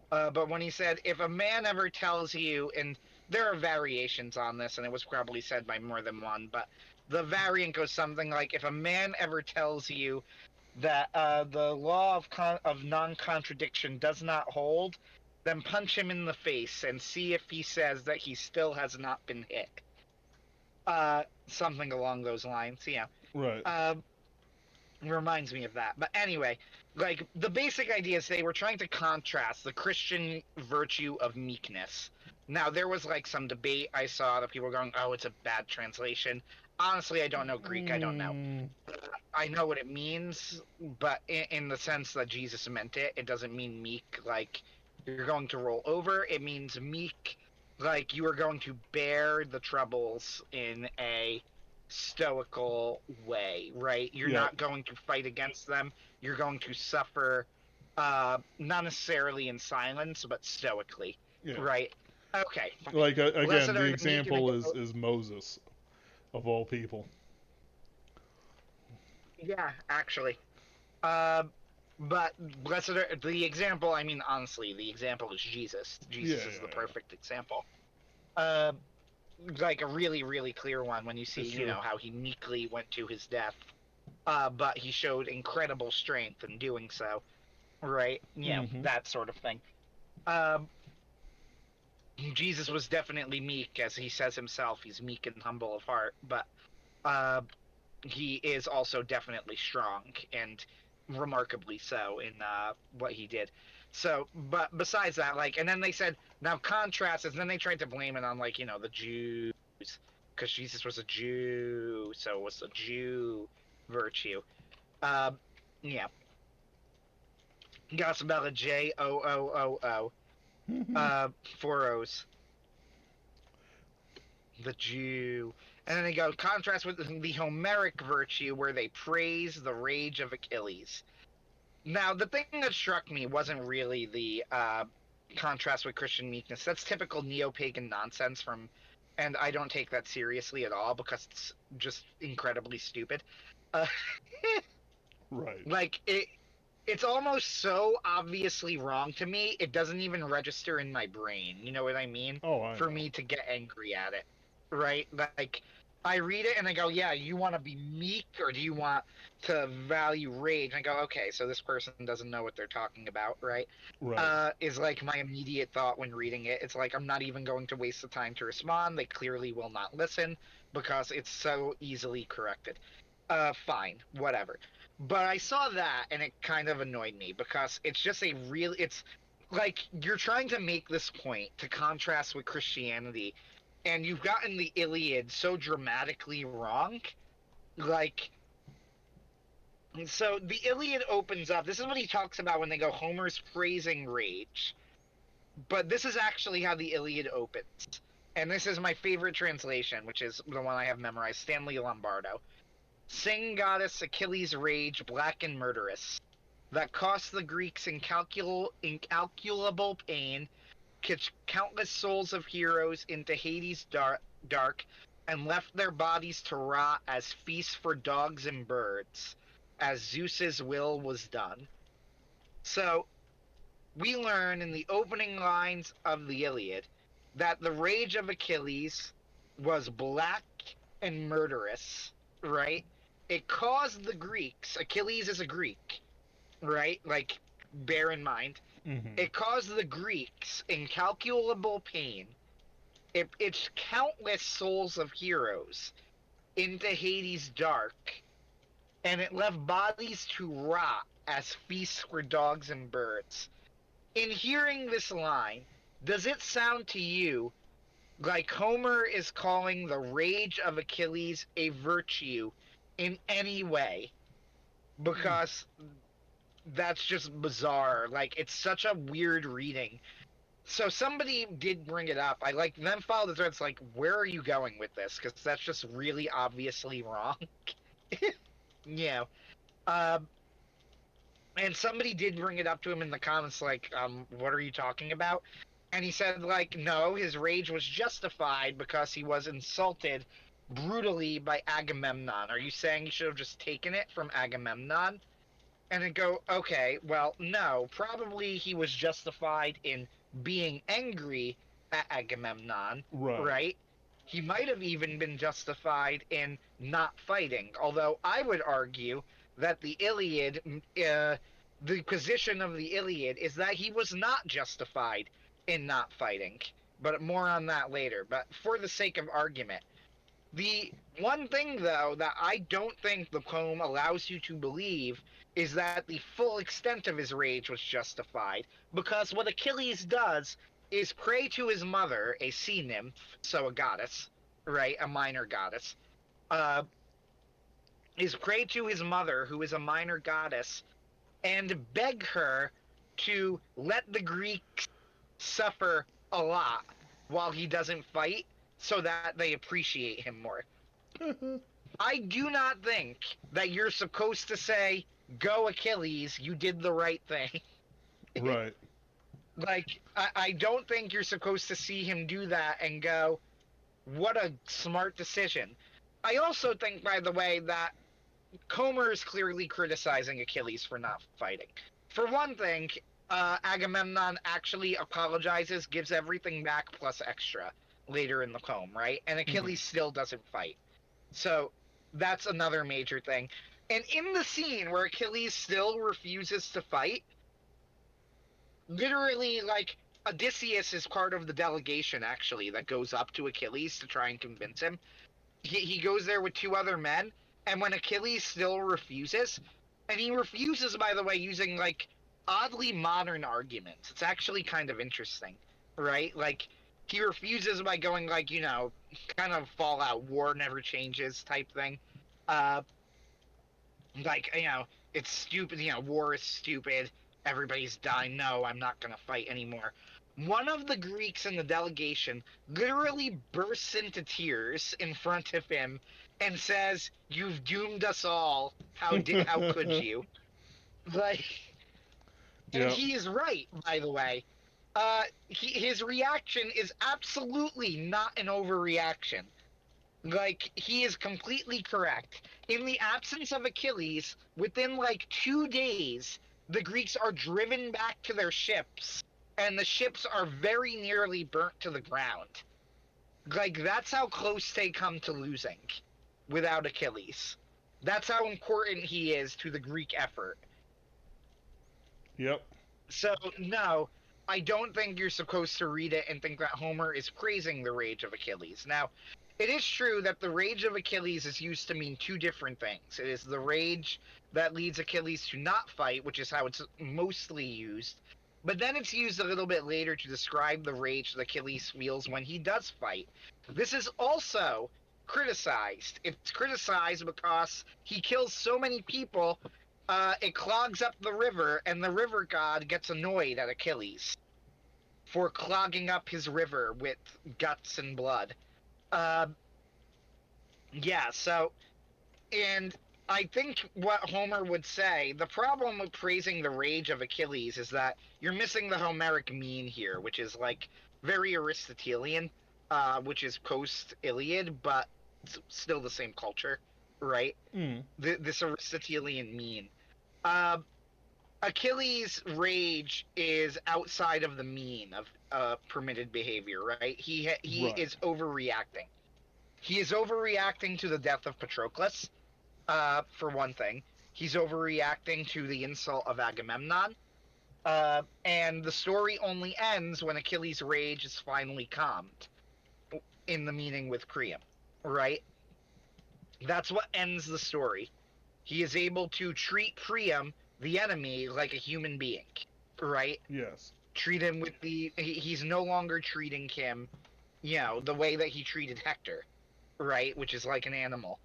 Speaker 1: but when he said, "If a man ever tells you," and there are variations on this, and it was probably said by more than one, but the variant goes something like, "If a man ever tells you that the law of non-contradiction does not hold, then punch him in the face and see if he says that he still has not been hit." Something along those lines.
Speaker 2: Right.
Speaker 1: Uh, reminds me of that. But anyway, like the basic idea is they were trying to contrast the Christian virtue of meekness. Now there was like some debate I saw that people were going, "Oh, it's a bad translation." Honestly, I don't know Greek. I don't know.
Speaker 2: Mm,
Speaker 1: I know what it means, but in the sense that Jesus meant it, it doesn't mean meek like you're going to roll over. It means meek like you are going to bear the troubles in a stoical way, right? You're
Speaker 2: yep.
Speaker 1: not going to fight against them. You're going to suffer, not necessarily in silence, but stoically,
Speaker 2: Yeah.
Speaker 1: right? Okay, fine.
Speaker 2: Like
Speaker 1: Blessed
Speaker 2: again, the
Speaker 1: are the meek, and I
Speaker 2: example
Speaker 1: go,
Speaker 2: is Moses of all people.
Speaker 1: yeah, actually. Uh, but blessed are the example. I mean, honestly, the example is Jesus.
Speaker 2: Yeah,
Speaker 1: Jesus is the
Speaker 2: yeah,
Speaker 1: perfect example. Uh, like a really, really clear one when you
Speaker 2: yeah.
Speaker 1: see,
Speaker 2: It's true.
Speaker 1: how he meekly went to his death. But he showed incredible strength in doing so. Right?
Speaker 2: Mm-hmm.
Speaker 1: That sort of thing. Um, Jesus was definitely meek, as he says himself. He's meek and humble of heart, but uh, he is also definitely strong and remarkably so in what he did. So, but besides that, like, and then they said now contrast is then they tried to blame it on like the Jews because Jesus was a Jew, so it was a Jew virtue. Uh, yeah, got about a Jooo. Uh, four O's. The Jew. And then they go contrast with the Homeric virtue where they praise the rage of Achilles. Now, the thing that struck me wasn't really the contrast with Christian meekness. That's typical neo-pagan nonsense and I don't take that seriously at all because it's just incredibly stupid. Uh,
Speaker 2: Right.
Speaker 1: like it's almost so obviously wrong to me, it doesn't even register in my brain. You know what I mean?
Speaker 2: Oh, I
Speaker 1: For
Speaker 2: know.
Speaker 1: me to get angry at it, right? Like, I read it and I go, yeah, you want to be meek or do you want to value rage? And I go, okay, so this person doesn't know what they're talking about, right?
Speaker 2: Right.
Speaker 1: Is like my immediate thought when reading it. It's like, I'm not even going to waste the time to respond. They clearly will not listen because it's so easily corrected. Fine, whatever. But I saw that and it kind of annoyed me because it's like you're trying to make this point to contrast with Christianity and you've gotten the Iliad so dramatically wrong. Like, so the Iliad opens up. This is what he talks about when they go Homer's praising rage. But this is actually how the Iliad opens. And this is my favorite translation, which is the one I have memorized, Stanley Lombardo. Sing, goddess, Achilles' rage, black and murderous, that cost the Greeks incalculable pain, pitched countless souls of heroes into Hades' dark, and left their bodies to rot as feasts for dogs and birds, as Zeus's will was done. So we learn in the opening lines of the Iliad that the rage of Achilles was black and murderous, right? It caused the Greeks, Achilles is a Greek, right? Like, bear in mind,
Speaker 2: Mm-hmm.
Speaker 1: it caused the Greeks incalculable pain. It's countless souls of heroes into Hades' dark, and it left bodies to rot as feasts for dogs and birds. In hearing this line, does it sound to you like Homer is calling the rage of Achilles a virtue in any way? Because that's just bizarre. Like, it's such a weird reading. So somebody did bring it up. I like them follow the threads like, where are you going with this? Because that's just really obviously wrong. Yeah. Um, and somebody did bring it up to him in the comments like, what are you talking about? And he said like, no, his rage was justified because he was insulted brutally by Agamemnon. Are you saying he should have just taken it from Agamemnon? And then go, okay, well, no, probably he was justified in being angry at Agamemnon,
Speaker 2: Right.
Speaker 1: right? He might have even been justified in not fighting, although I would argue that the position of the Iliad is that he was not justified in not fighting. But more on that later. But for the sake of argument, The one thing, though, that I don't think the poem allows you to believe is that the full extent of his rage was justified, because what Achilles does is pray to his mother, a sea nymph, so a goddess, right, a minor goddess, uh, is pray to his mother, who is a minor goddess, and beg her to let the Greeks suffer a lot while he doesn't fight so that they appreciate him more. I do not think that you're supposed to say, "Go Achilles, you did the right thing."
Speaker 2: Right.
Speaker 1: Like, I don't think you're supposed to see him do that and go, "What a smart decision." I also think, by the way, that Homer is clearly criticizing Achilles for not fighting. For one thing, Agamemnon actually apologizes, gives everything back plus extra later in the poem, right? And Achilles still doesn't fight. So that's another major thing. And in the scene where Achilles still refuses to fight, literally, like, Odysseus is part of the delegation, actually, that goes up to Achilles to try and convince him. He goes there with two other men, and when Achilles still refuses, and he refuses, by the way, using, like, oddly modern arguments. It's actually kind of interesting, right? Like, he refuses by going, like, kind of Fallout, war never changes type thing. Uh, like, it's stupid, war is stupid, everybody's dying, no, I'm not gonna fight anymore. One of the Greeks in the delegation literally bursts into tears in front of him and says, "You've doomed us all. How could you?" Like, and
Speaker 2: Yep.
Speaker 1: he is right, by the way. His reaction is absolutely not an overreaction. Like, he is completely correct. In the absence of Achilles, within like 2 days, the Greeks are driven back to their ships, and the ships are very nearly burnt to the ground. Like, that's how close they come to losing without Achilles. That's how important he is to the Greek effort.
Speaker 2: Yep.
Speaker 1: So, no, I don't think you're supposed to read it and think that Homer is praising the rage of Achilles. Now, it is true that the rage of Achilles is used to mean two different things. It is the rage that leads Achilles to not fight, which is how it's mostly used. But then it's used a little bit later to describe the rage that Achilles feels when he does fight. This is also criticized. It's criticized because he kills so many people, it clogs up the river, and the river god gets annoyed at Achilles for clogging up his river with guts and blood. Uh, yeah, so, and I think what Homer would say, the problem with praising the rage of Achilles is that you're missing the Homeric mean here, which is like very Aristotelian, which is post-Iliad, but still the same culture, right?
Speaker 2: Mm.
Speaker 1: This Aristotelian mean. Uh, Achilles' rage is outside of the mean of permitted behavior, right? He
Speaker 2: Right.
Speaker 1: is overreacting. He is overreacting to the death of Patroclus, for one thing. He's overreacting to the insult of Agamemnon. And the story only ends when Achilles' rage is finally calmed, in the meeting with Priam, right? That's what ends the story. He is able to treat Priam, the enemy, like a human being, right?
Speaker 2: Yes.
Speaker 1: Treat him with he's no longer treating him, the way that he treated Hector, right? Which is like an animal.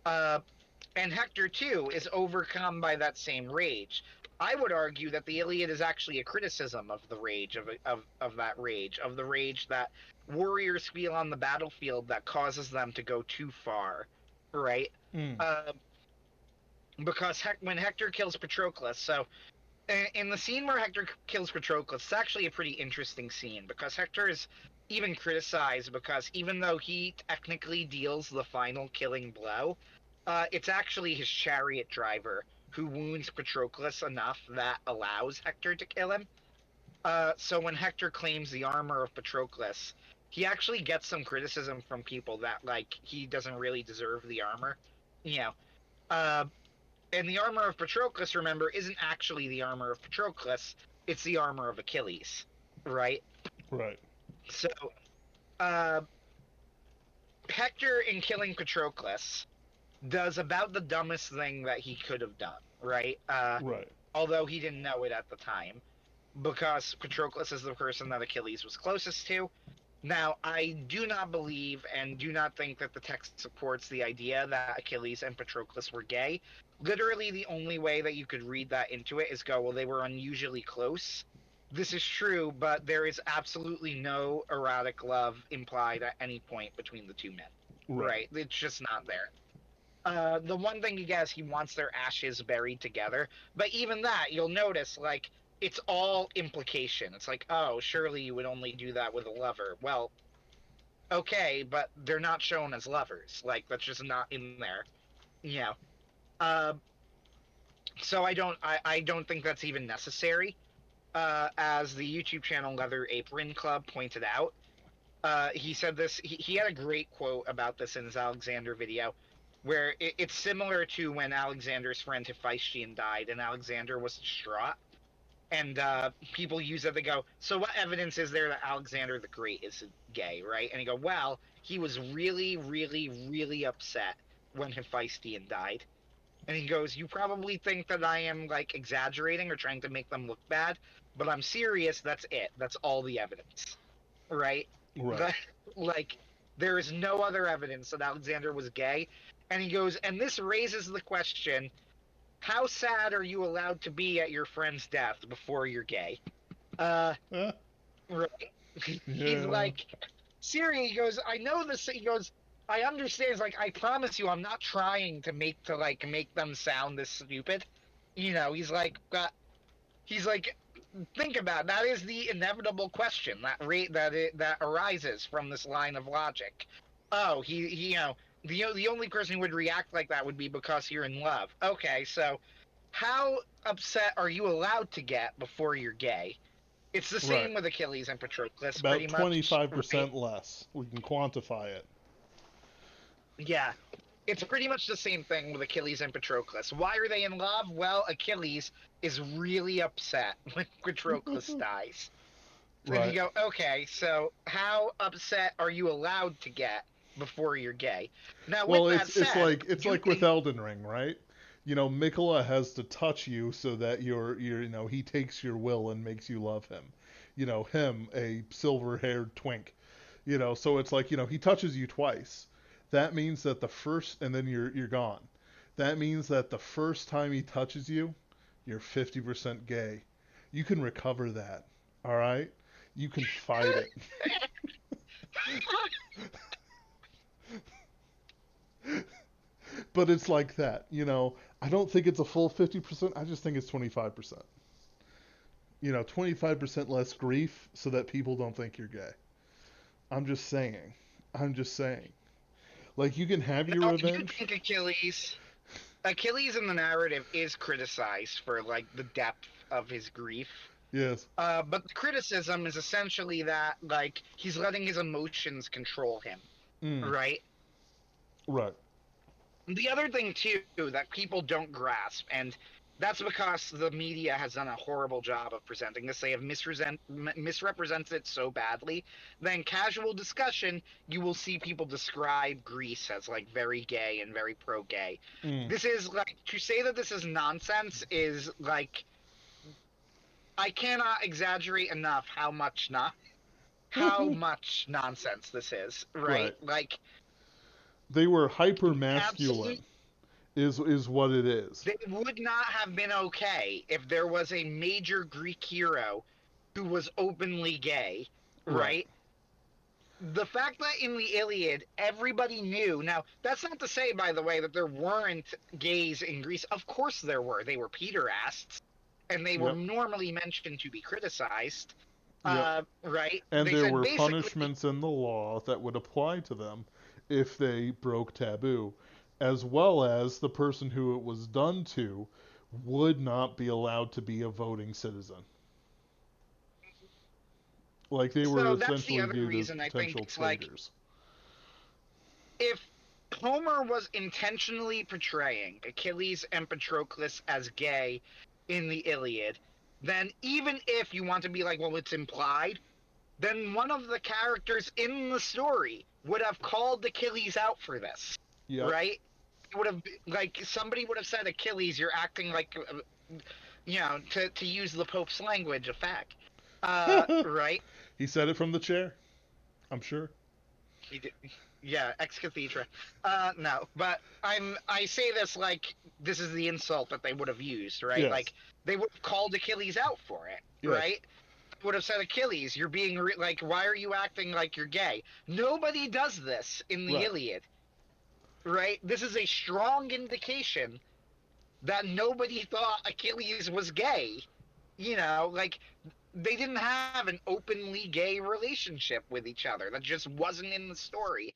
Speaker 1: And Hector, too, is overcome by that same rage. I would argue that the Iliad is actually a criticism of the rage, of that rage, of the rage that warriors feel on the battlefield that causes them to go too far, right?
Speaker 2: Mm.
Speaker 1: Because when Hector kills Patroclus, so in the scene where Hector kills Patroclus, it's actually a pretty interesting scene because Hector is even criticized because even though he technically deals the final killing blow, it's actually his chariot driver who wounds Patroclus enough that allows Hector to kill him. So when Hector claims the armor of Patroclus, he actually gets some criticism from people that, like, he doesn't really deserve the armor. You know, uh, and the armor of Patroclus, remember, isn't actually the armor of Patroclus. It's the armor of Achilles, right?
Speaker 2: Right.
Speaker 1: So, uh, Hector, in killing Patroclus, does about the dumbest thing that he could have done, right?
Speaker 2: Right.
Speaker 1: Although he didn't know it at the time, because Patroclus is the person that Achilles was closest to. Now, I do not believe and do not think that the text supports the idea that Achilles and Patroclus were gay. Literally, the only way that you could read that into it is go, well, they were unusually close. This is true, but there is absolutely no erotic love implied at any point between the two men.
Speaker 2: Right.
Speaker 1: Right? It's just not there. The one thing he gets, he wants their ashes buried together. But even that, you'll notice, like, it's all implication. It's like, oh, surely you would only do that with a lover. Well, okay, but they're not shown as lovers. Like, that's just not in there. You know. Uh, so I don't think that's even necessary. As the YouTube channel Leather Apron Club pointed out, he said this. He had a great quote about this in his Alexander video, where it's similar to when Alexander's friend Hephaestion died, and Alexander was distraught. And people use it. They go, "So what evidence is there that Alexander the Great is gay?" Right? And he go, "Well, he was really, really, really upset when Hephaestion died." And he goes, "You probably think that I am like exaggerating or trying to make them look bad, but I'm serious. That's it. That's all the evidence." Right?
Speaker 2: Right.
Speaker 1: That, like, there is no other evidence that Alexander was gay. And he goes, and this raises the question, how sad are you allowed to be at your friend's death before you're gay? Right? He's
Speaker 2: Yeah.
Speaker 1: like, Siri, he goes, I know this. He goes, I understand. He's like, I promise you, I'm not trying to make them sound this stupid. He's like, think about it. That is the inevitable question that arises from this line of logic. Oh, he the only person who would react like that would be because you're in love. Okay, so how upset are you allowed to get before you're gay? It's the
Speaker 2: Right.
Speaker 1: same with Achilles and Patroclus,
Speaker 2: About
Speaker 1: pretty much. Right?
Speaker 2: 25% less. We can quantify it.
Speaker 1: Yeah. It's pretty much the same thing with Achilles and Patroclus. Why are they in love? Well, Achilles is really upset when Patroclus dies. And you
Speaker 2: Right.
Speaker 1: go, okay, so how upset are you allowed to get before you're gay? Now, with
Speaker 2: Well,
Speaker 1: that said,
Speaker 2: it's
Speaker 1: do
Speaker 2: like with
Speaker 1: think,
Speaker 2: Elden Ring, right? Mikola has to touch you so that he takes your will and makes you love him. Him, a silver-haired twink. So it's like, he touches you twice. That means that the first, and then you're gone. That means that the first time he touches you, you're 50% gay. You can recover that. All right? You can fight it. But it's like that. I don't think it's a full 50%. I just think it's 25%. 25% less grief so that people don't think you're gay. I'm just saying. I'm just saying. Like, you can have your
Speaker 1: now, I do
Speaker 2: revenge.
Speaker 1: think Achilles in the narrative is criticized for, like, the depth of his grief.
Speaker 2: Yes.
Speaker 1: But the criticism is essentially that, like, he's letting his emotions control him,
Speaker 2: Mm,
Speaker 1: right?
Speaker 2: right.
Speaker 1: The other thing too that people don't grasp, and that's because the media has done a horrible job of presenting this. They have misrepresented it so badly. Then casual discussion, you will see people describe Greece as like very gay and very pro-gay.
Speaker 2: Mm.
Speaker 1: This is like, to say that this is nonsense is like, I cannot exaggerate enough how much nonsense this is, right?
Speaker 2: Right.
Speaker 1: Like,
Speaker 2: They were hyper
Speaker 1: absolute.
Speaker 2: masculine, is what it is.
Speaker 1: They would not have been okay if there was a major Greek hero who was openly gay,
Speaker 2: Right.
Speaker 1: right? The fact that in the Iliad everybody knew. Now, that's not to say, by the way, that there weren't gays in Greece. Of course there were. They were pederasts, and they were
Speaker 2: Yep.
Speaker 1: normally mentioned to be criticized.
Speaker 2: Yep.
Speaker 1: Right?
Speaker 2: And
Speaker 1: They
Speaker 2: there
Speaker 1: said
Speaker 2: were
Speaker 1: basically,
Speaker 2: punishments in the law that would apply to them if they broke taboo, as well as the person who it was done to would not be allowed to be a voting citizen. Like, they were
Speaker 1: so that's the
Speaker 2: essentially
Speaker 1: other
Speaker 2: viewed as
Speaker 1: reason I think
Speaker 2: potential
Speaker 1: it's like,
Speaker 2: traitors.
Speaker 1: if Homer was intentionally portraying Achilles and Patroclus as gay in the Iliad, then even if you want to be like, well, it's implied, then one of the characters in the story would have called Achilles out for this,
Speaker 2: Yep.
Speaker 1: right? It would have, like, somebody would have said, Achilles, you're acting like, to use the Pope's language, a fag. Right?
Speaker 2: He said it from the chair, I'm sure.
Speaker 1: He did, yeah, ex cathedra. No, but I say this like this is the insult that they would have used, right?
Speaker 2: Yes.
Speaker 1: Like they would have called Achilles out for it,
Speaker 2: Yes.
Speaker 1: right? Would have said, Achilles, you're being like, why are you acting like you're gay? Nobody does this in the
Speaker 2: Right.
Speaker 1: Iliad, right? This is a strong indication that nobody thought Achilles was gay. Like they didn't have an openly gay relationship with each other. That just wasn't in the story.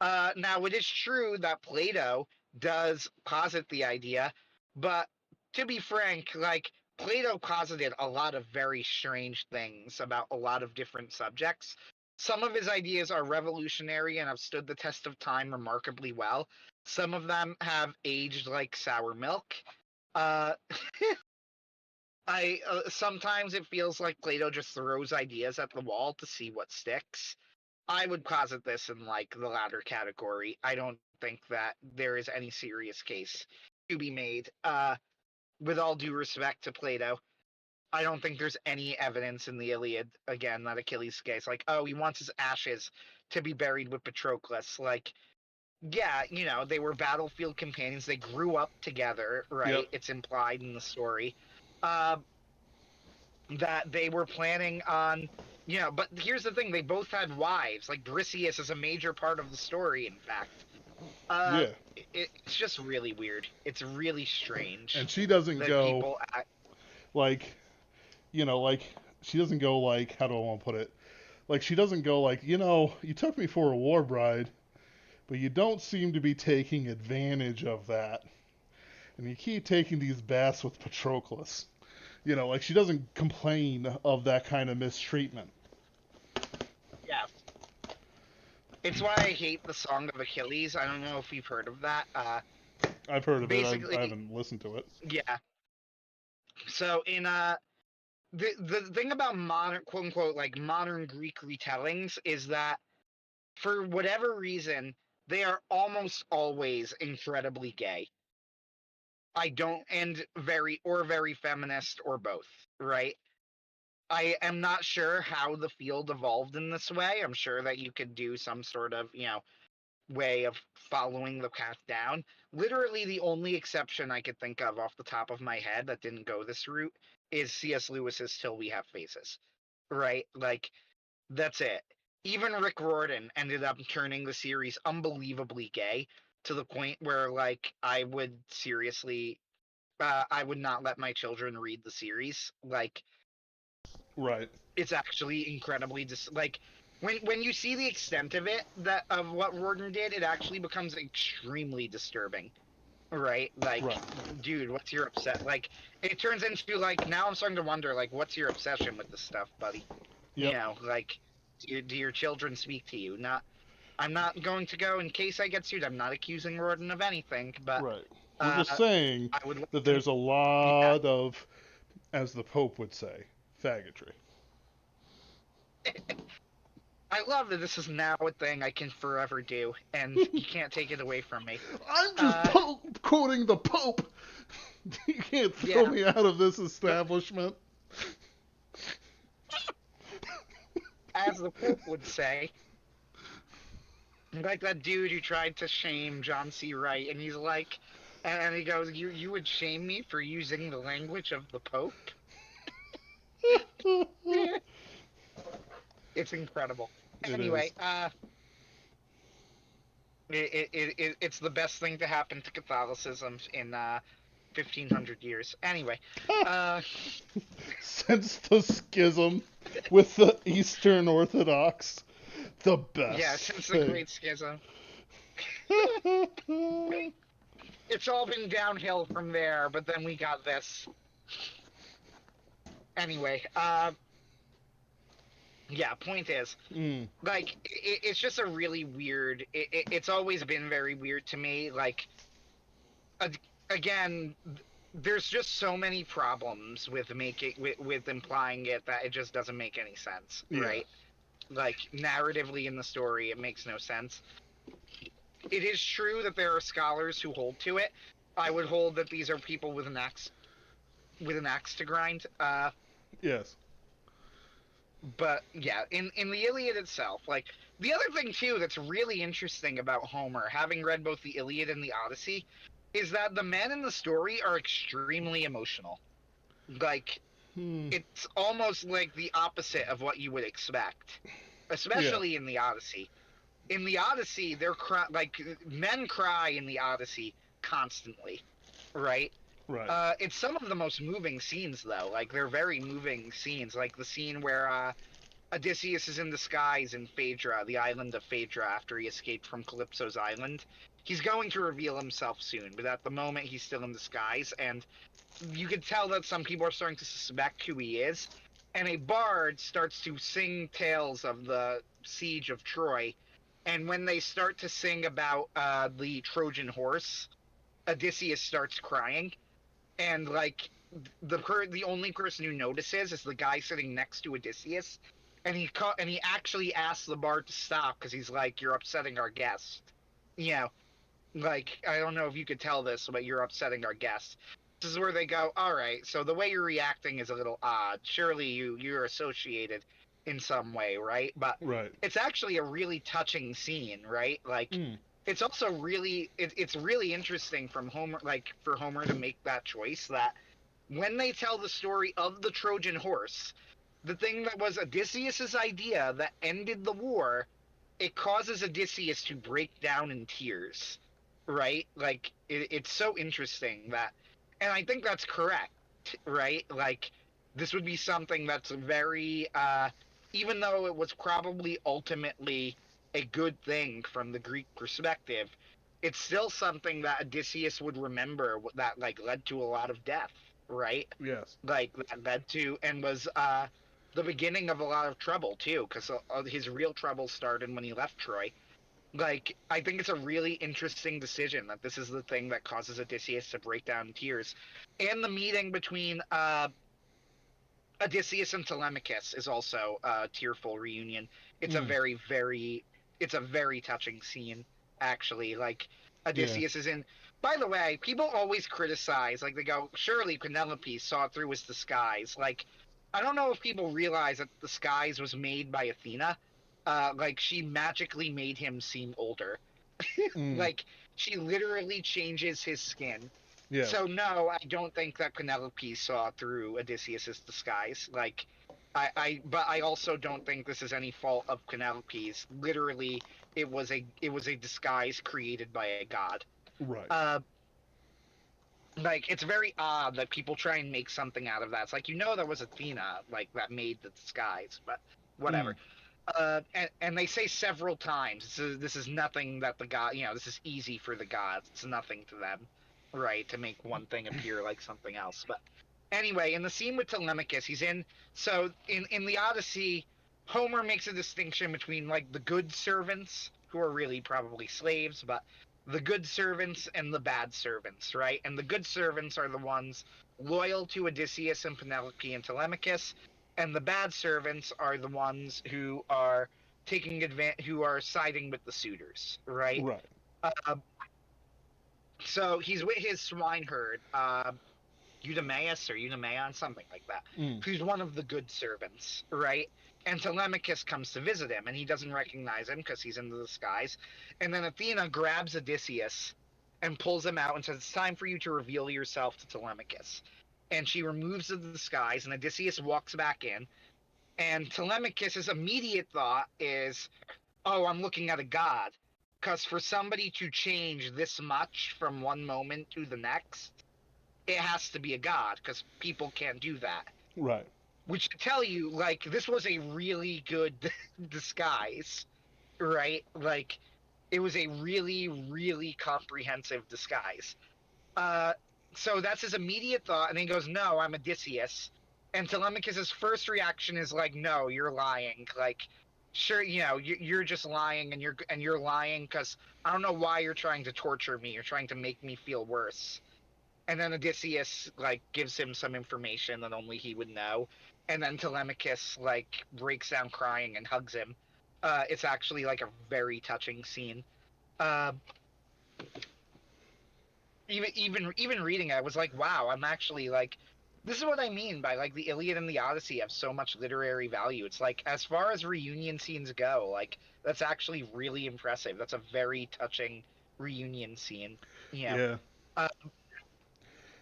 Speaker 1: Now, it is true that Plato does posit the idea, but to be frank, like, Plato posited a lot of very strange things about a lot of different subjects. Some of his ideas are revolutionary and have stood the test of time remarkably well. Some of them have aged like sour milk. Uh, I sometimes it feels like Plato just throws ideas at the wall to see what sticks. I would posit this in like the latter category. I don't think that there is any serious case to be made. With all due respect to Plato, I don't think there's any evidence in the Iliad again that Achilles' gay. It's like, oh, he wants his ashes to be buried with Patroclus. Like, yeah, they were battlefield companions. They grew up together,
Speaker 2: Yep.
Speaker 1: right? It's implied in the story. Uh, that they were planning on, but here's the thing, they both had wives. Like, Briseis is a major part of the story, in fact.
Speaker 2: Yeah.
Speaker 1: It's just really weird. It's really strange
Speaker 2: And she doesn't
Speaker 1: that
Speaker 2: go
Speaker 1: people act.
Speaker 2: like, like she doesn't go like, how do I want to put it? Like she doesn't go like, you took me for a war bride, but you don't seem to be taking advantage of that. And you keep taking these baths with Patroclus. Like she doesn't complain of that kind of mistreatment.
Speaker 1: Yeah, it's why I hate the Song of Achilles. I don't know if you've heard of that.
Speaker 2: I've heard of it. I
Speaker 1: Basically,
Speaker 2: haven't listened to it.
Speaker 1: yeah. So in the thing about modern, quote unquote, like modern Greek retellings is that for whatever reason they are almost always incredibly gay. I don't, and very feminist, or both, right? I am not sure how the field evolved in this way. I'm sure that you could do some sort of, way of following the path down. Literally, the only exception I could think of off the top of my head that didn't go this route is C.S. Lewis's Till We Have Faces, right? Like, that's it. Even Rick Riordan ended up turning the series unbelievably gay to the point where, like, I would not let my children read the series. Like,
Speaker 2: Right.
Speaker 1: it's actually incredibly like when you see the extent of it, that of what Riordan did, it actually becomes extremely disturbing. Right? Like,
Speaker 2: Right.
Speaker 1: dude, what's your upset? Like, it turns into, like, now I'm starting to wonder, like, what's your obsession with this stuff, buddy?
Speaker 2: Yep.
Speaker 1: Like, do your children speak to you? I'm not going to go, in case I get sued, I'm not accusing Riordan of anything, but
Speaker 2: Right. We're just saying
Speaker 1: I would
Speaker 2: that
Speaker 1: listen.
Speaker 2: there's a
Speaker 1: Yeah.
Speaker 2: lot of, as the Pope would say, faggotry.
Speaker 1: I love that this is now a thing I can forever do, and you can't take it away from me.
Speaker 2: I'm just quoting the Pope. You can't throw me out of this establishment.
Speaker 1: As the Pope would say, like that dude who tried to shame John C. Wright, and he's like, and he goes, "You would shame me for using the language of the Pope?" It's incredible. Anyway, it's the best thing to happen to Catholicism in 1500 years. Anyway,
Speaker 2: since the schism with the Eastern Orthodox, the best.
Speaker 1: Yeah, since the Great Schism. It's all been downhill from there, but then we got this. Anyway, yeah, point is, like, it's just a really weird, it's always been very weird to me, like, again, there's just so many problems with implying it that it just doesn't make any sense, right? Like, narratively in the story, it makes no sense. It is true that there are scholars who hold to it. I would hold that these are people with an axe to grind.
Speaker 2: Yes.
Speaker 1: But yeah, in the Iliad itself, like the other thing too that's really interesting about Homer, having read both the Iliad and the Odyssey, is that the men in the story are extremely emotional. Like
Speaker 2: Hmm.
Speaker 1: it's almost like the opposite of what you would expect,
Speaker 2: Yeah.
Speaker 1: especially in the Odyssey. In the Odyssey, like men cry in the Odyssey constantly, right?
Speaker 2: Right.
Speaker 1: It's some of the most moving scenes though. Like they're very moving scenes, like the scene where Odysseus is in disguise in Phaedra, the island of Phaedra, after he escaped from Calypso's island. He's going to reveal himself soon, but at the moment he's still in disguise, and you can tell that some people are starting to suspect who he is. And a bard starts to sing tales of the siege of Troy, and when they start to sing about the Trojan horse, Odysseus starts crying, and like the only person who notices is the guy sitting next to Odysseus, and he actually asks the bard to stop because he's like, "You're upsetting our guest." You know, like I don't know if you could tell this, but you're upsetting our guest. This is where they go, all right, so the way you're reacting is a little odd. Surely you're associated in some way, right? But
Speaker 2: Right.
Speaker 1: it's actually a really touching scene, right? Like
Speaker 2: Mm.
Speaker 1: it's also it's really interesting from Homer, like for Homer to make that choice, that when they tell the story of the Trojan horse, the thing that was Odysseus's idea that ended the war, it causes Odysseus to break down in tears, right? Like it's so interesting that, and I think that's correct, right? Like this would be something that's very, even though it was probably ultimately a good thing from the Greek perspective, it's still something that Odysseus would remember that like led to a lot of death, right?
Speaker 2: Yes.
Speaker 1: Like that led to and was the beginning of a lot of trouble too, because his real trouble started when he left Troy. Like I think it's a really interesting decision that this is the thing that causes Odysseus to break down in tears, and the meeting between Odysseus and Telemachus is also a tearful reunion. It's a
Speaker 2: Mm.
Speaker 1: very touching scene, actually. Like
Speaker 2: Yeah.
Speaker 1: Odysseus is in. By the way, people always criticize, like they go, surely Penelope saw through his disguise. Like, I don't know if people realize that the disguise was made by Athena. Like she magically made him seem older.
Speaker 2: Mm.
Speaker 1: Like she literally changes his skin.
Speaker 2: Yes.
Speaker 1: So no, I don't think that Penelope saw through Odysseus's disguise. Like, but I also don't think this is any fault of Penelope's. Literally, it was a disguise created by a god.
Speaker 2: Right.
Speaker 1: Uh, like it's very odd that people try and make something out of that. It's like that was Athena, like that made the disguise, but
Speaker 2: Mm.
Speaker 1: whatever. And they say several times this is nothing that the god, this is easy for the gods. It's nothing to them, right? To make one thing appear like something else. But anyway, in the scene with Telemachus, he's in. So in the Odyssey, Homer makes a distinction between like the good servants, who are really probably slaves, but the good servants and the bad servants, right? And the good servants are the ones loyal to Odysseus and Penelope and Telemachus, and the bad servants are the ones who are who are siding with the suitors, right?
Speaker 2: Right.
Speaker 1: Uh, so he's with his swineherd, Eudaeus or Eudaeon, something like that,
Speaker 2: Mm.
Speaker 1: who's one of the good servants, right? And Telemachus comes to visit him, and he doesn't recognize him because he's in the disguise. And then Athena grabs Odysseus and pulls him out and says, "It's time for you to reveal yourself to Telemachus." And she removes the disguise, and Odysseus walks back in. And Telemachus's immediate thought is, "Oh, I'm looking at a god." Because for somebody to change this much from one moment to the next, it has to be a god, because people can't do that.
Speaker 2: Right.
Speaker 1: Which to tell you, like, this was a really good disguise, right? Like, it was a really, really comprehensive disguise. Uh, so that's his immediate thought, and then he goes, "No, I'm Odysseus." And Telemachus's first reaction is like, "No, you're lying. Like, sure, you're just lying, and you're lying because I don't know why you're trying to torture me. You're trying to make me feel worse." And then Odysseus like gives him some information that only he would know. and then Telemachus like breaks down crying and hugs him. It's actually like a very touching scene. Uh, even reading it, I was like, wow, I'm actually like, this is what I mean by like the Iliad and the Odyssey have so much literary value. It's like as far as reunion scenes go, like that's actually really impressive. That's a very touching reunion scene. Yeah.
Speaker 2: Yeah.
Speaker 1: Uh,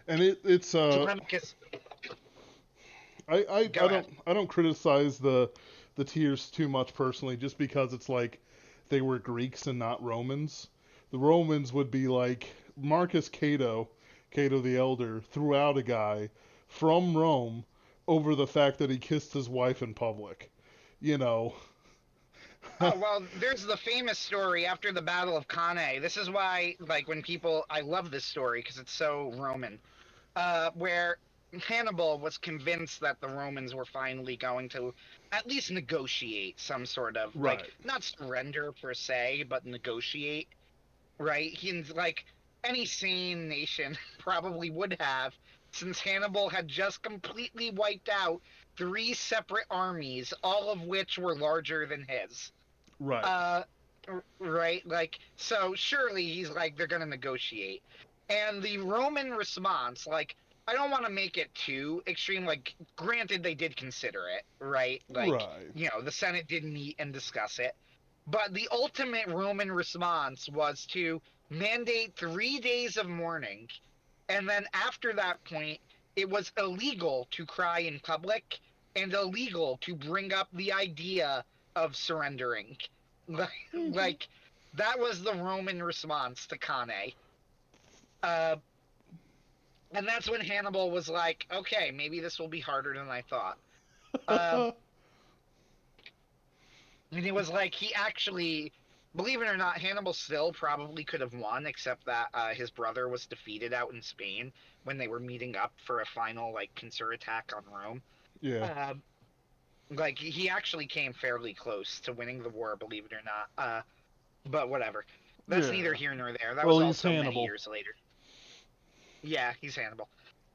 Speaker 2: And it's
Speaker 1: Telemachus,
Speaker 2: I
Speaker 1: go ahead.
Speaker 2: don't criticize the tears too much personally, just because it's like they were Greeks and not Romans. The Romans would be like Marcus Cato, Cato the Elder, threw out a guy from Rome over the fact that he kissed his wife in public. You know.
Speaker 1: Oh, well, there's the famous story after the Battle of Cannae. This is why, like, when people, I love this story because it's so Roman, where Hannibal was convinced that the Romans were finally going to at least negotiate some sort of, like,
Speaker 2: Right.
Speaker 1: not surrender per se, but negotiate, right? He's like, any sane nation probably would have, since Hannibal had just completely wiped out three separate armies, all of which were larger than his.
Speaker 2: Right.
Speaker 1: Uh, right? Like, so surely he's like, they're going to negotiate. And the Roman response, like, I don't want to make it too extreme. Like, granted, they did consider it, right? Like,
Speaker 2: Right.
Speaker 1: the Senate did meet and discuss it. But the ultimate Roman response was to mandate 3 days of mourning. And then after that point, it was illegal to cry in public and illegal to bring up the idea of surrendering.
Speaker 2: Mhm.
Speaker 1: Like that was the Roman response to Cannae. Uh, and that's when Hannibal was like, okay, maybe this will be harder than I thought. Uh, and he was like, he actually, believe it or not, Hannibal still probably could have won, except that his brother was defeated out in Spain when they were meeting up for a final like pincer attack on Rome.
Speaker 2: Yeah.
Speaker 1: Uh, like he actually came fairly close to winning the war, believe it or not. But whatever. That's neither
Speaker 2: Yeah.
Speaker 1: here nor there. That
Speaker 2: Well,
Speaker 1: was
Speaker 2: he's
Speaker 1: also many
Speaker 2: Hannibal.
Speaker 1: years later. Yeah, he's Hannibal.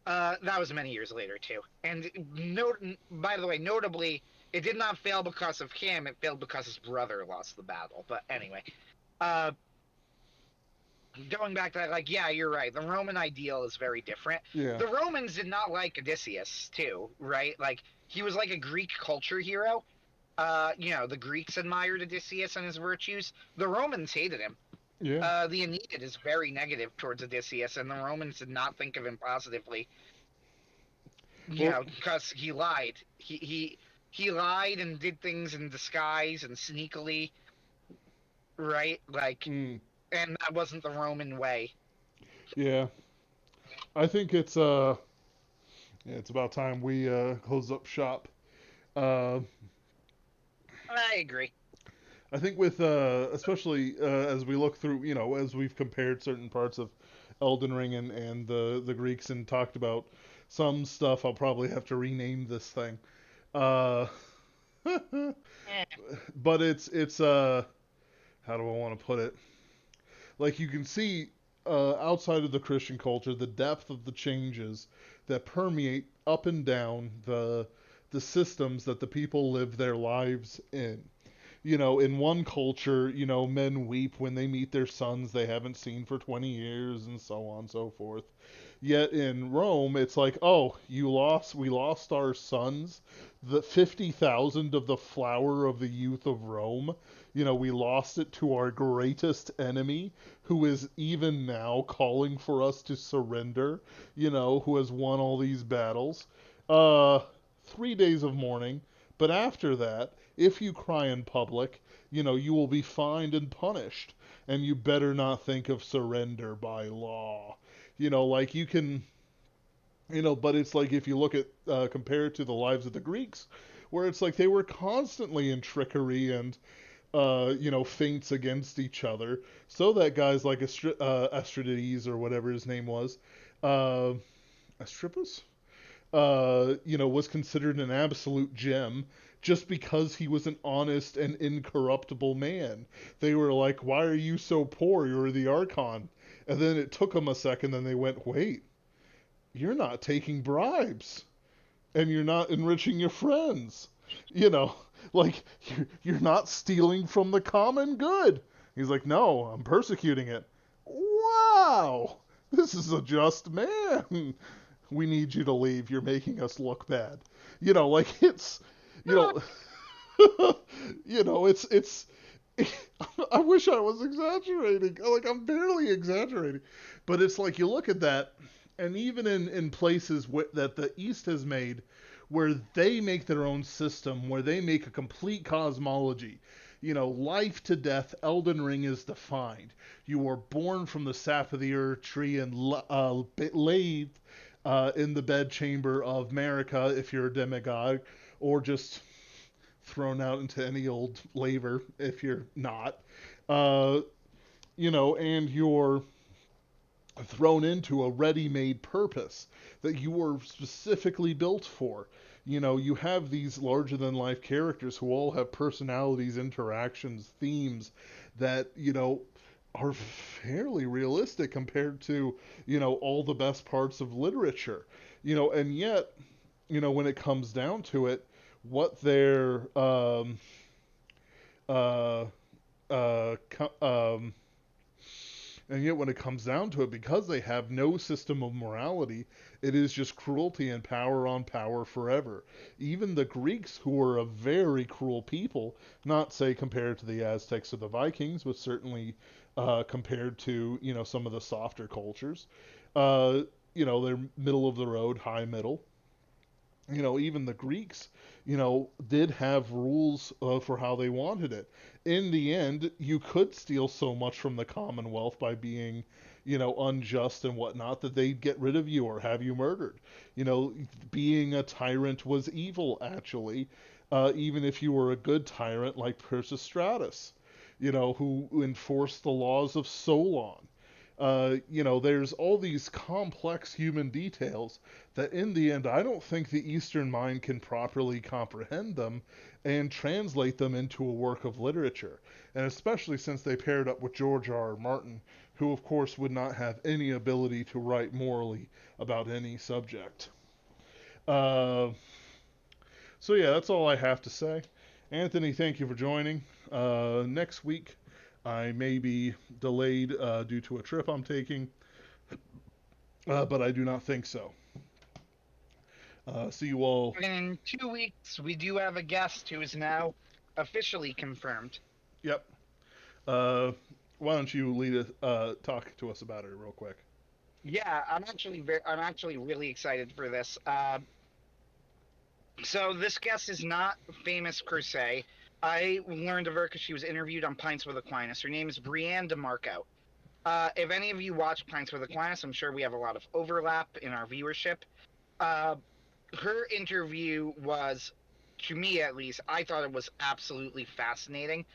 Speaker 1: That was many years later too. And note, by the way, notably, it did not fail because of him. It failed because his brother lost the battle. But anyway, uh, going back to that, like, yeah, you're right. The Roman ideal is very different.
Speaker 2: Yeah.
Speaker 1: The Romans did not like Odysseus too, right? Like he was like a Greek culture hero. The Greeks admired Odysseus and his virtues. The Romans hated him.
Speaker 2: Yeah.
Speaker 1: The Aeneid is very negative towards Odysseus, and the Romans did not think of him positively.
Speaker 2: Well.
Speaker 1: Because he lied. He lied and did things in disguise and sneakily, right? Like,
Speaker 2: Mm,
Speaker 1: and that wasn't the Roman way.
Speaker 2: yeah. I think yeah, it's about time we close up shop. Uh,
Speaker 1: I agree.
Speaker 2: I think with especially as we look through, as we've compared certain parts of Elden Ring and the Greeks and talked about some stuff, I'll probably have to rename this thing. Uh,
Speaker 1: Eh,
Speaker 2: but it's how do I want to put it? Like you can see outside of the Christian culture, the depth of the changes that permeate up and down the systems that the people live their lives in. In one culture, men weep when they meet their sons they haven't seen for 20 years and so on and so forth. Yet in Rome, it's like, oh, we lost our sons, the 50,000 of the flower of the youth of Rome. We lost it to our greatest enemy, who is even now calling for us to surrender, who has won all these battles. Uh, 3 days of mourning, but after that, if you cry in public, you will be fined and punished, and you better not think of surrender by law. Like you can, but it's like if you look at, compare it to the lives of the Greeks, where it's like they were constantly in trickery and, feints against each other, so that guys like Estrides or whatever his name was, uh, Astrippus? Was considered an absolute gem just because he was an honest and incorruptible man. They were like, why are you so poor? You're the Archon. And then it took them a second, then they went, wait, you're not taking bribes. and you're not enriching your friends. You know, like you're not stealing from the common good. He's like, no, I'm persecuting it. Wow, this is a just man. We need you to leave. You're making us look bad. You know, like it's, you know, it's. I wish I was exaggerating. Like I'm barely exaggerating, but it's like you look at that, and even in places that the East has made, where they make their own system, where they make a complete cosmology. You know, life to death, Elden Ring is defined. You are born from the sap of the earth tree and laid in the bedchamber of America if you're a demigod, or just thrown out into any old laver if you're not. Uh, and you're thrown into a ready-made purpose that you were specifically built for. You know, you have these larger-than-life characters who all have personalities, interactions, themes that, are fairly realistic compared to, all the best parts of literature. And yet, when it comes down to it, what their uh, uh, and yet when it comes down to it, because they have no system of morality, it is just cruelty and power on power forever. Even the Greeks, who were a very cruel people, not say compared to the Aztecs or the Vikings, but certainly compared to some of the softer cultures, they're middle of the road, high middle. Even the Greeks, did have rules for how they wanted it. In the end, you could steal so much from the Commonwealth by being, unjust and whatnot that they'd get rid of you or have you murdered. Being a tyrant was evil, actually, even if you were a good tyrant like Persistratus, who enforced the laws of Solon. There's all these complex human details that in the end, I don't think the Eastern mind can properly comprehend them and translate them into a work of literature. And especially since they paired up with George R. R. Martin, who of course would not have any ability to write morally about any subject. Uh, so yeah, that's all I have to say. Anthony, thank you for joining. Next week, I may be delayed due to a trip I'm taking, but I do not think so. See you all.
Speaker 1: In 2 weeks, we do have a guest who is now officially confirmed.
Speaker 2: Yep. Why don't you lead it? Talk to us about it real quick.
Speaker 1: Yeah, I'm actually really excited for this. So this guest is not famous per se. I learned of her because she was interviewed on Pints with Aquinas. Her name is Brienne DeMarco. If any of you watch Pints with Aquinas, I'm sure we have a lot of overlap in our viewership. Her interview was, to me at least, I thought it was absolutely fascinating,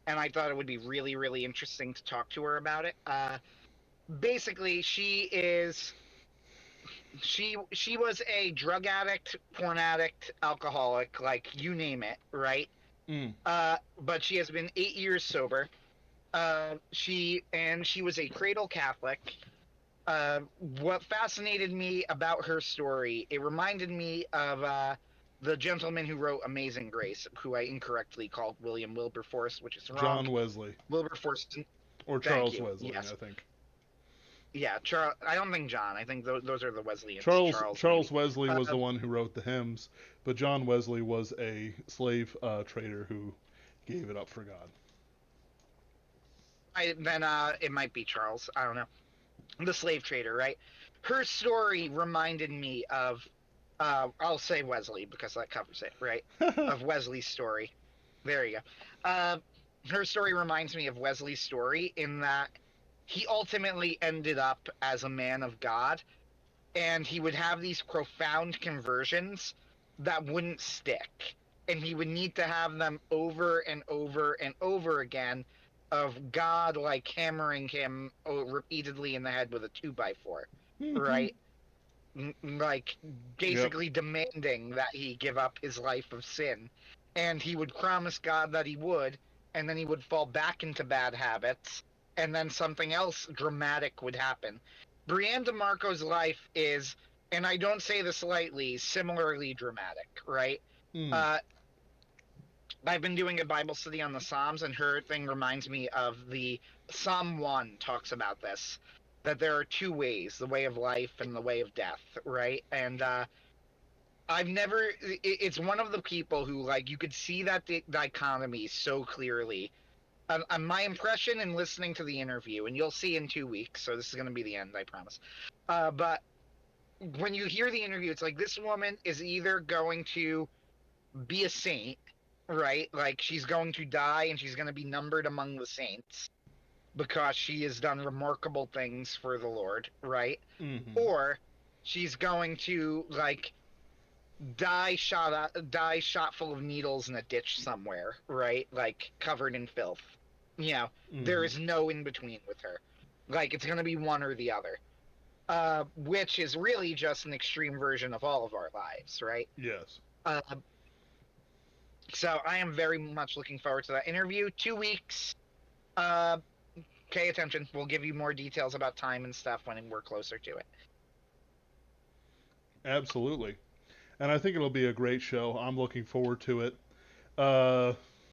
Speaker 1: and I thought it would be really, really interesting to talk to her about it. Basically, she was a drug addict, porn addict, alcoholic, like you name it, right?
Speaker 2: Mm.
Speaker 1: But she has been 8 years sober. She was a cradle Catholic. What fascinated me about her story, it reminded me of the gentleman who wrote Amazing Grace, who I incorrectly called William Wilberforce, which is wrong.
Speaker 2: John Wesley.
Speaker 1: Wilberforce.
Speaker 2: Or
Speaker 1: Thank
Speaker 2: Charles
Speaker 1: you.
Speaker 2: Wesley,
Speaker 1: Yes.
Speaker 2: I think.
Speaker 1: Yeah, Charles. I don't think John. I think those are the Wesleyans.
Speaker 2: Charles Wesley was the one who wrote the hymns, but John Wesley was a slave trader who gave it up for God.
Speaker 1: Then it might be Charles. I don't know. The slave trader, right? Her story reminded me of, I'll say Wesley because that covers it, right? Of Wesley's story. There you go. Her story reminds me of Wesley's story in that he ultimately ended up as a man of God, and he would have these profound conversions that wouldn't stick. And he would need to have them over and over and over again of God like hammering him repeatedly in the head with a 2x4, right? Like basically demanding that he give up his life of sin. And he would promise God that he would, and then he would fall back into bad habits, and then something else dramatic would happen. Brienne DeMarco's life is and I don't say this lightly, similarly dramatic, right?
Speaker 2: Mm.
Speaker 1: Uh, I've been doing a Bible study on the Psalms, and her thing reminds me of the Psalm 1 talks about this, that there are two ways, the way of life and the way of death, right? And I've never, it's one of the people who, like, you could see that dichotomy so clearly. My impression in listening to the interview, and you'll see in 2 weeks, so this is going to be the end, I promise. But when you hear the interview, it's like this woman is either going to be a saint, right? Like she's going to die and she's going to be numbered among the saints because she has done remarkable things for the Lord, right?
Speaker 2: Mm-hmm.
Speaker 1: Or she's going to like die shot full of needles in a ditch somewhere, right? Like covered in filth. You know, there
Speaker 2: Mm-hmm.
Speaker 1: is no in between with her. Like it's going to be one or the other. Which is really just an extreme version of all of our lives, right?
Speaker 2: Yes.
Speaker 1: Uh, so I am very much looking forward to that interview. 2 weeks. Uh, pay attention. We'll give you more details about time and stuff when we're closer to it.
Speaker 2: Absolutely. And I think it'll be a great show. I'm looking forward to it. Uh,